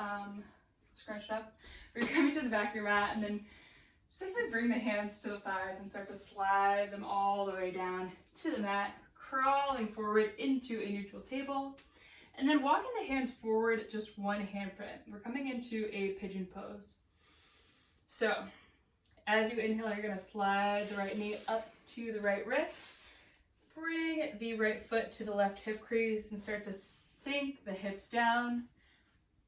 scrunched up. You're coming to the back of your mat, and then simply bring the hands to the thighs and start to slide them all the way down to the mat, crawling forward into a neutral table, and then walking the hands forward just one handprint. We're coming into a pigeon pose. So as you inhale, you're going to slide the right knee up to the right wrist, bring the right foot to the left hip crease and start to sink the hips down.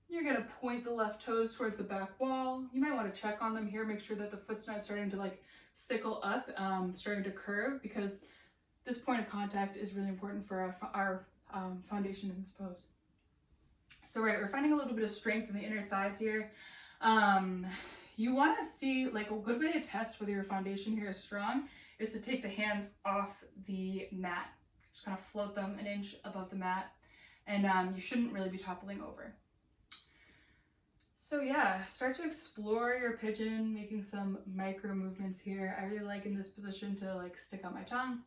You're gonna point the left toes towards the back wall. You might want to check on them here, make sure that the foot's not starting to like sickle up, starting to curve, because this point of contact is really important for our foundation in this pose. So right, we're finding a little bit of strength in the inner thighs here. You want to see, like, a good way to test whether your foundation here is strong is to take the hands off the mat. Just kind of float them an inch above the mat, and you shouldn't really be toppling over. So yeah, start to explore your pigeon, making some micro movements here. I really like in this position to like stick out my tongue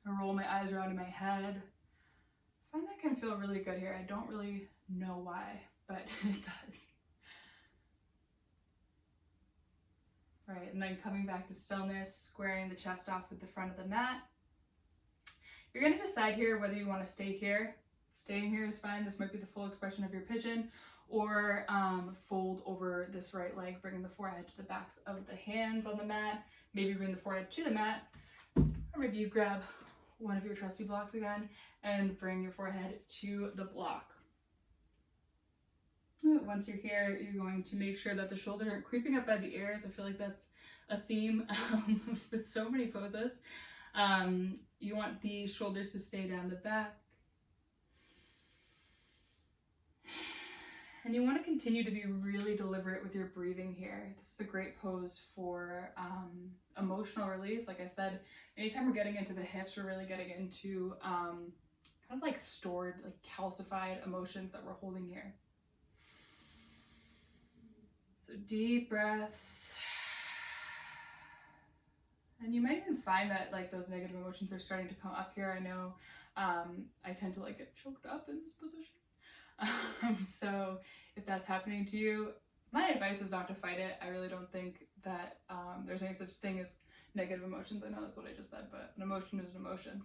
or roll my eyes around in my head. I find that can feel really good here. I don't really know why, but it does. Right, and then coming back to stillness, squaring the chest off with the front of the mat. You're gonna decide here whether you wanna stay here. Staying here is fine. This might be the full expression of your pigeon, or fold over this right leg, bringing the forehead to the backs of the hands on the mat. Maybe bring the forehead to the mat, or maybe you grab one of your trusty blocks again and bring your forehead to the block. Once you're here, you're going to make sure that the shoulders aren't creeping up by the ears. I feel like that's a theme with so many poses. You want the shoulders to stay down the back. And you want to continue to be really deliberate with your breathing here. This is a great pose for emotional release. Like I said, anytime we're getting into the hips, we're really getting into kind of like stored, like calcified emotions that we're holding here. So deep breaths. And you might even find that like those negative emotions are starting to come up here. I know I tend to like get choked up in this position. So if that's happening to you, my advice is not to fight it. I really don't think that there's any such thing as negative emotions. I know that's what I just said, but an emotion is an emotion.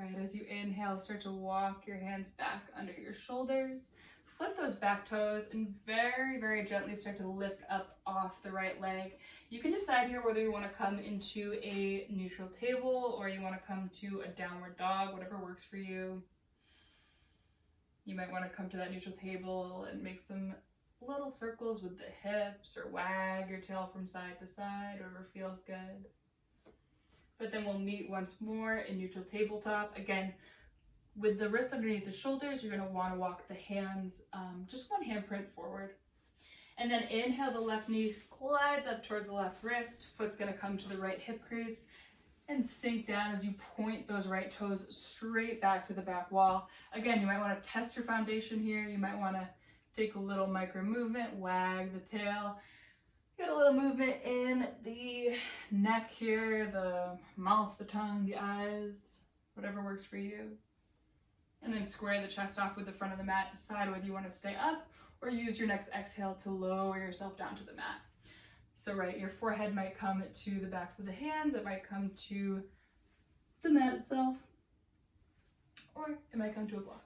Right, as you inhale, start to walk your hands back under your shoulders, flip those back toes, and very, very gently start to lift up off the right leg. You can decide here whether you want to come into a neutral table or you want to come to a downward dog, whatever works for you. You might want to come to that neutral table and make some little circles with the hips, or wag your tail from side to side, whatever feels good. But then we'll meet once more in neutral tabletop. Again, with the wrists underneath the shoulders, you're going to want to walk the hands, just one handprint forward. And then inhale, the left knee glides up towards the left wrist. Foot's going to come to the right hip crease and sink down as you point those right toes straight back to the back wall. Again, you might want to test your foundation here. You might want to take a little micro movement, wag the tail. Get a little movement in the neck here, the mouth, the tongue, the eyes, whatever works for you. And then square the chest off with the front of the mat. Decide whether you want to stay up or use your next exhale to lower yourself down to the mat. So right, your forehead might come to the backs of the hands, it might come to the mat itself, or it might come to a block.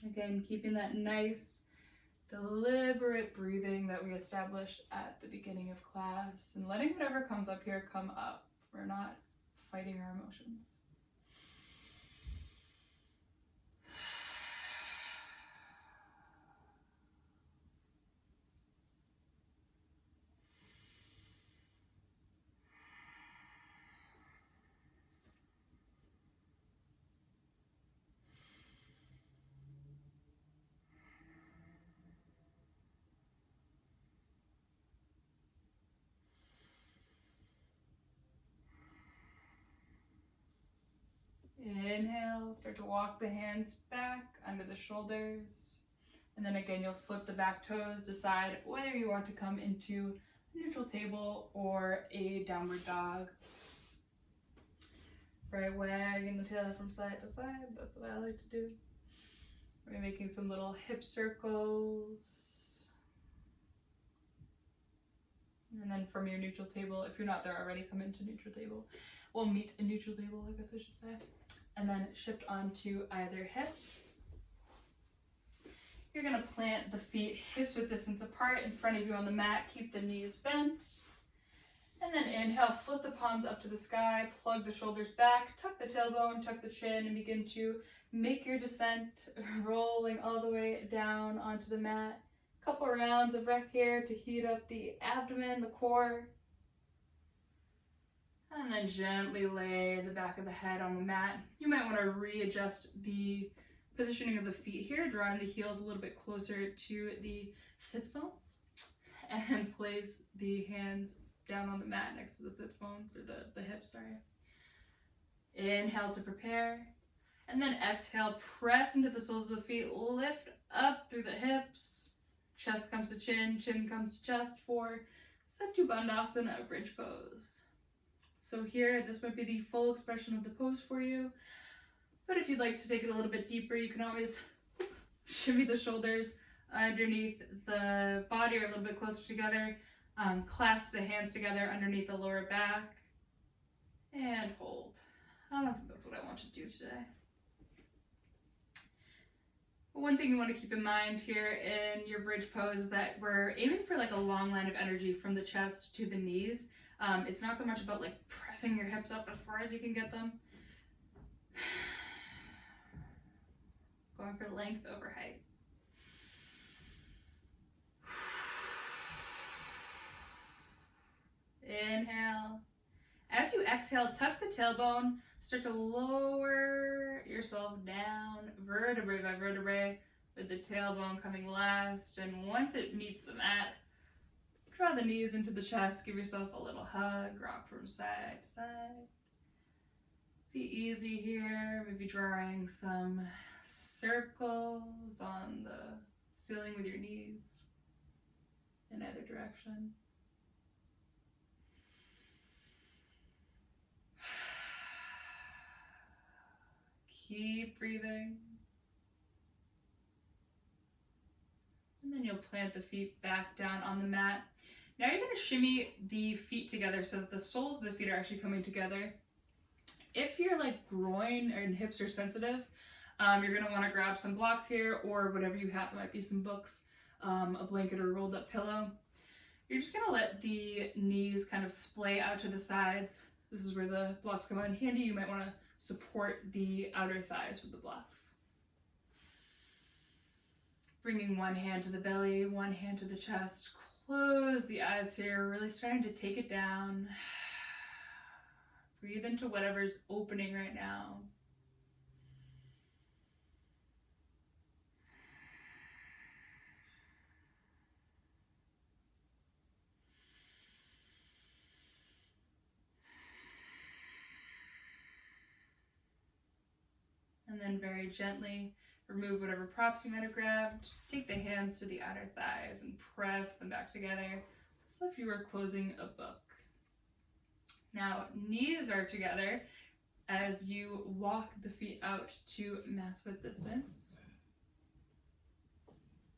Again, keeping that nice, deliberate breathing that we established at the beginning of class, and letting whatever comes up here come up. We're not fighting our emotions. Inhale, start to walk the hands back under the shoulders. And then again, you'll flip the back toes, decide whether you want to come into a neutral table or a downward dog. Right, wagging the tail from side to side, that's what I like to do. We're making some little hip circles. And then from your neutral table, if you're not there already, come into neutral table. We'll meet in neutral table, I guess I should say. And then shift onto either hip. You're gonna plant the feet hips width distance apart in front of you on the mat. Keep the knees bent. And then inhale, flip the palms up to the sky, plug the shoulders back, tuck the tailbone, tuck the chin, and begin to make your descent, rolling all the way down onto the mat. Couple rounds of breath here to heat up the abdomen, the core. And then gently lay the back of the head on the mat. You might want to readjust the positioning of the feet here, drawing the heels a little bit closer to the sits bones, and place the hands down on the mat next to the sits bones, or the hips, sorry. Inhale to prepare, and then exhale, press into the soles of the feet, lift up through the hips, chest comes to chin, chin comes to chest for Setu Bandhasana, bridge pose. So here, this might be the full expression of the pose for you. But if you'd like to take it a little bit deeper, you can always shimmy the shoulders underneath the body or a little bit closer together. Clasp the hands together underneath the lower back. And hold. I don't think that's what I want to do today. But one thing you want to keep in mind here in your bridge pose is that we're aiming for like a long line of energy from the chest to the knees. It's not so much about like pressing your hips up as far as you can get them. Going for length over height. Inhale. As you exhale, tuck the tailbone. Start to lower yourself down, vertebrae by vertebrae, with the tailbone coming last. And once it meets the mat, draw the knees into the chest. Give yourself a little hug. Rock from side to side. Be easy here. Maybe drawing some circles on the ceiling with your knees in either direction. Keep breathing. And then you'll plant the feet back down on the mat. Now you're going to shimmy the feet together so that the soles of the feet are actually coming together. If your like groin and hips are sensitive, you're going to want to grab some blocks here or whatever you have. It might be some books, a blanket or rolled up pillow. You're just going to let the knees kind of splay out to the sides. This is where the blocks come in handy. You might want to support the outer thighs with the blocks. Bringing one hand to the belly, one hand to the chest. Close the eyes here, really starting to take it down. Breathe into whatever's opening right now. And then very gently remove whatever props you might have grabbed. Take the hands to the outer thighs and press them back together as if you were closing a book. Now, knees are together as you walk the feet out to mass width distance.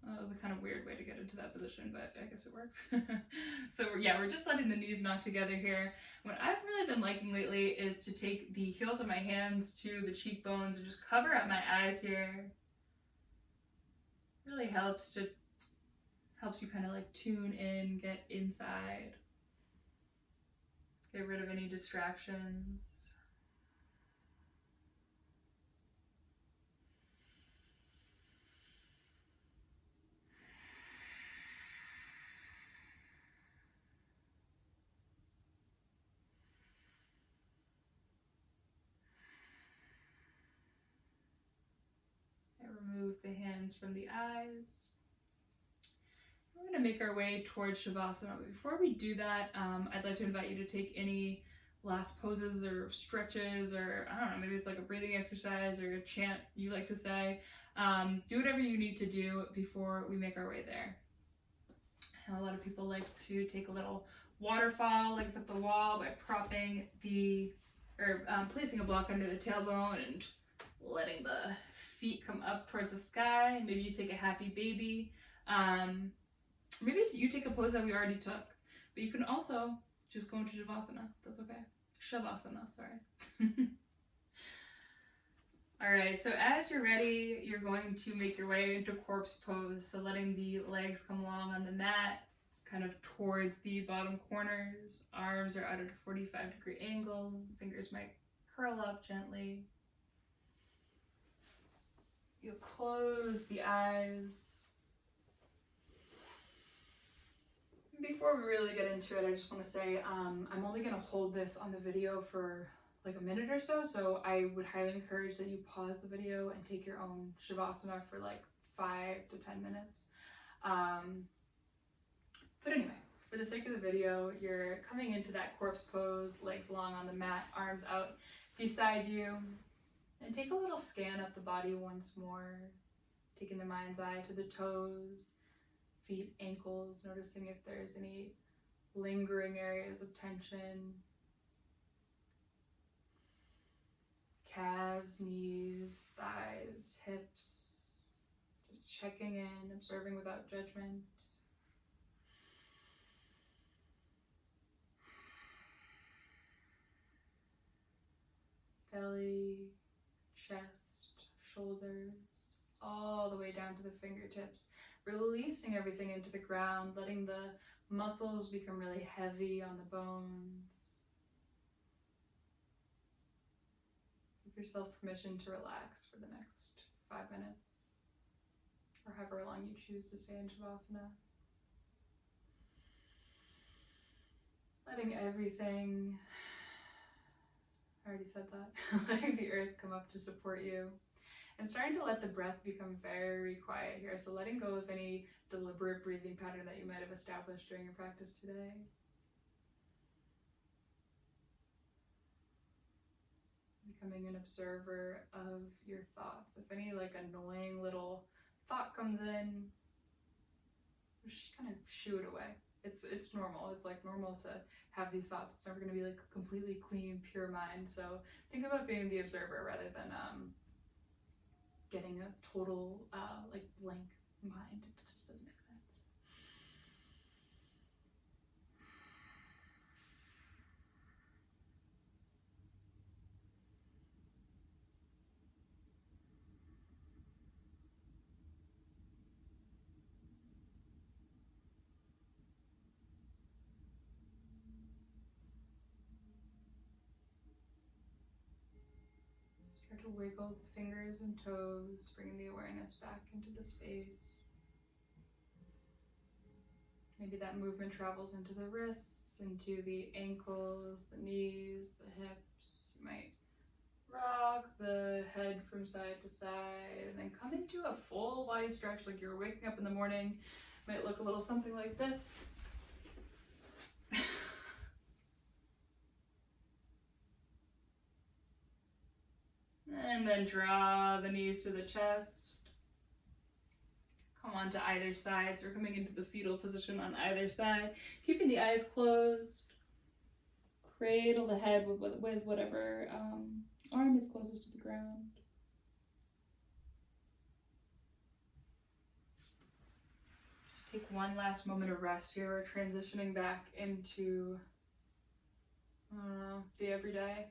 Well, that was a kind of weird way to get into that position, but I guess it works. So we're just letting the knees knock together here. What I've really been liking lately is to take the heels of my hands to the cheekbones and just cover up my eyes here. Really helps you kind of like tune in, get inside. Get rid of any distractions. Remove the hands from the eyes. We're going to make our way towards Shavasana. But before we do that, I'd like to invite you to take any last poses or stretches, or I don't know, maybe it's like a breathing exercise or a chant you like to say. Do whatever you need to do before we make our way there. And a lot of people like to take a little waterfall, legs up the wall by placing a block under the tailbone and letting the feet come up towards the sky. Maybe you take a happy baby. Maybe you take a pose that we already took, but you can also just go into Shavasana. That's okay. Shavasana, sorry. All right, so as you're ready, you're going to make your way into corpse pose. So letting the legs come along on the mat, kind of towards the bottom corners. Arms are at a 45-degree angle. Fingers might curl up gently. You'll close the eyes. Before we really get into it, I just want to say I'm only going to hold this on the video for like a minute or so, so I would highly encourage that you pause the video and take your own Shavasana for like 5 to 10 minutes. But anyway, for the sake of the video, you're coming into that corpse pose, legs long on the mat, arms out beside you, and take a little scan up the body once more, taking the mind's eye to the toes, feet, ankles, noticing if there's any lingering areas of tension. Calves, knees, thighs, hips, just checking in, observing without judgment. Belly, chest, shoulders, all the way down to the fingertips, releasing everything into the ground, letting the muscles become really heavy on the bones. Give yourself permission to relax for the next 5 minutes, or however long you choose to stay in Shavasana. Letting everything, I already said that, letting the earth come up to support you, and starting to let the breath become very quiet here. So letting go of any deliberate breathing pattern that you might have established during your practice today. Becoming an observer of your thoughts. If any like annoying little thought comes in, just kind of shoo it away. It's normal. It's like normal to have these thoughts. It's never going to be like a completely clean, pure mind. So think about being the observer rather than getting a total like blank mind. It just doesn't make sense. Start to wiggle the fingers and toes, bringing the awareness back into the space. Maybe that movement travels into the wrists, into the ankles, the knees, the hips. You might rock the head from side to side, and then come into a full body stretch like you're waking up in the morning. Might look a little something like this. And then draw the knees to the chest. Come on to either side. So we're coming into the fetal position on either side. Keeping the eyes closed. Cradle the head with whatever arm is closest to the ground. Just take one last moment of rest here. We're transitioning back into, the everyday.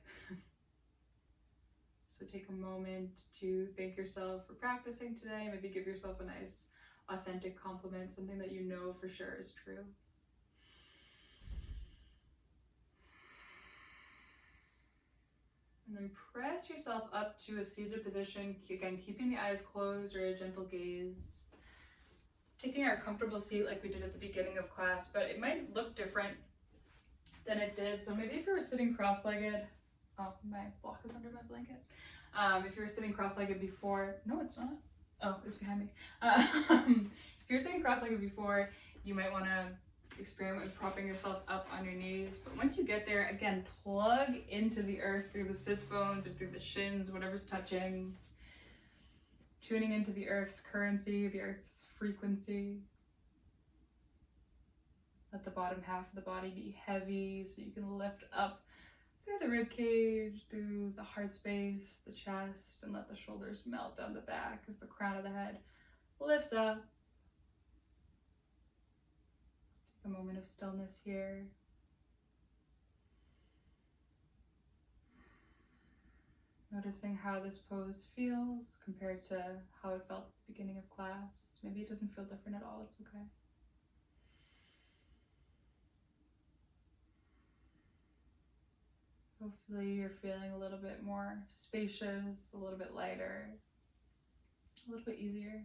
So take a moment to thank yourself for practicing today. Maybe give yourself a nice, authentic compliment, something that you know for sure is true. And then press yourself up to a seated position, again, keeping the eyes closed or a gentle gaze. Taking our comfortable seat like we did at the beginning of class, but it might look different than it did. So maybe if you were sitting cross-legged, oh, my block is under my blanket. If you were sitting cross-legged before, no, it's not. Oh, it's behind me. If you're sitting cross-legged before, you might want to experiment with propping yourself up on your knees. But once you get there, again, plug into the earth through the sits bones or through the shins, whatever's touching. Tuning into the earth's currency, the earth's frequency. Let the bottom half of the body be heavy so you can lift up through the rib cage, through the heart space, the chest, and let the shoulders melt down the back as the crown of the head lifts up. Take a moment of stillness here. Noticing how this pose feels compared to how it felt at the beginning of class. Maybe it doesn't feel different at all, it's okay. Hopefully you're feeling a little bit more spacious, a little bit lighter, a little bit easier.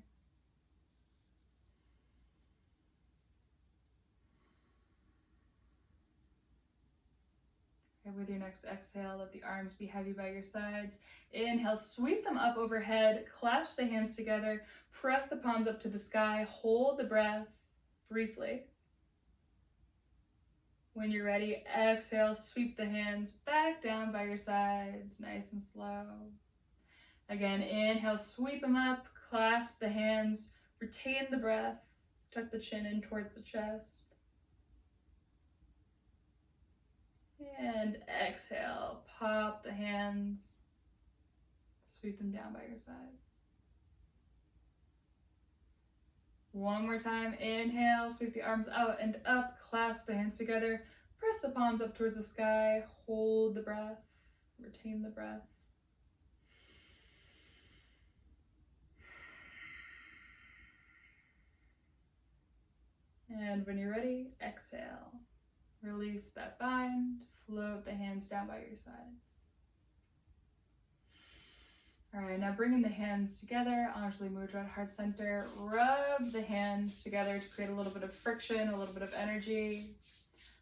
And with your next exhale, let the arms be heavy by your sides. Inhale, sweep them up overhead, clasp the hands together, press the palms up to the sky, hold the breath briefly. When you're ready, exhale, sweep the hands back down by your sides, nice and slow. Again, inhale, sweep them up, clasp the hands, retain the breath, tuck the chin in towards the chest. And exhale, pop the hands, sweep them down by your sides. One more time, inhale, sweep the arms out and up, clasp the hands together, press the palms up towards the sky, hold the breath, retain the breath. And when you're ready, exhale. Release that bind, float the hands down by your sides. All right, now bringing the hands together, Anjali Mudra at heart center. Rub the hands together to create a little bit of friction, a little bit of energy.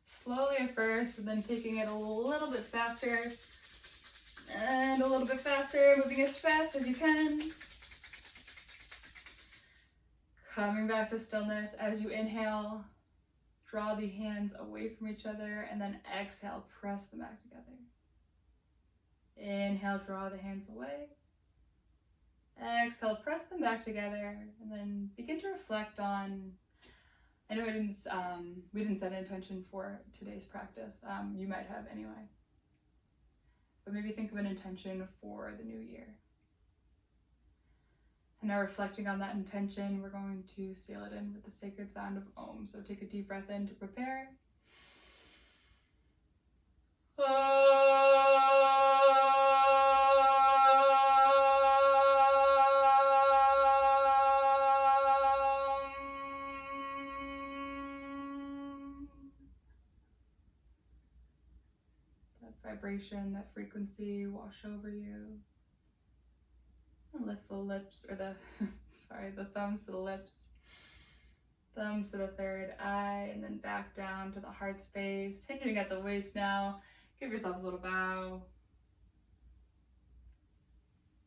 Slowly at first, and then taking it a little bit faster. And a little bit faster, moving as fast as you can. Coming back to stillness as you inhale. Draw the hands away from each other, and then exhale, press them back together. Inhale, draw the hands away. Exhale, press them back together, and then begin to reflect on, I know we didn't set an intention for today's practice. You might have anyway. But maybe think of an intention for the new year. And now reflecting on that intention, we're going to seal it in with the sacred sound of Om. So take a deep breath in to prepare. That vibration, that frequency wash over you. And lift the lips, or the thumbs to the lips, thumbs to the third eye, and then back down to the heart space, hinging at the waist now. Give yourself a little bow.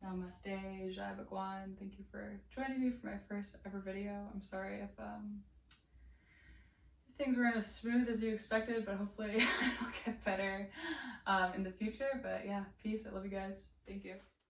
Namaste, Jai Bhagwan. Thank you for joining me for my first ever video. I'm sorry if things weren't as smooth as you expected, but hopefully I'll get better in the future. But yeah, peace. I love you guys. Thank you.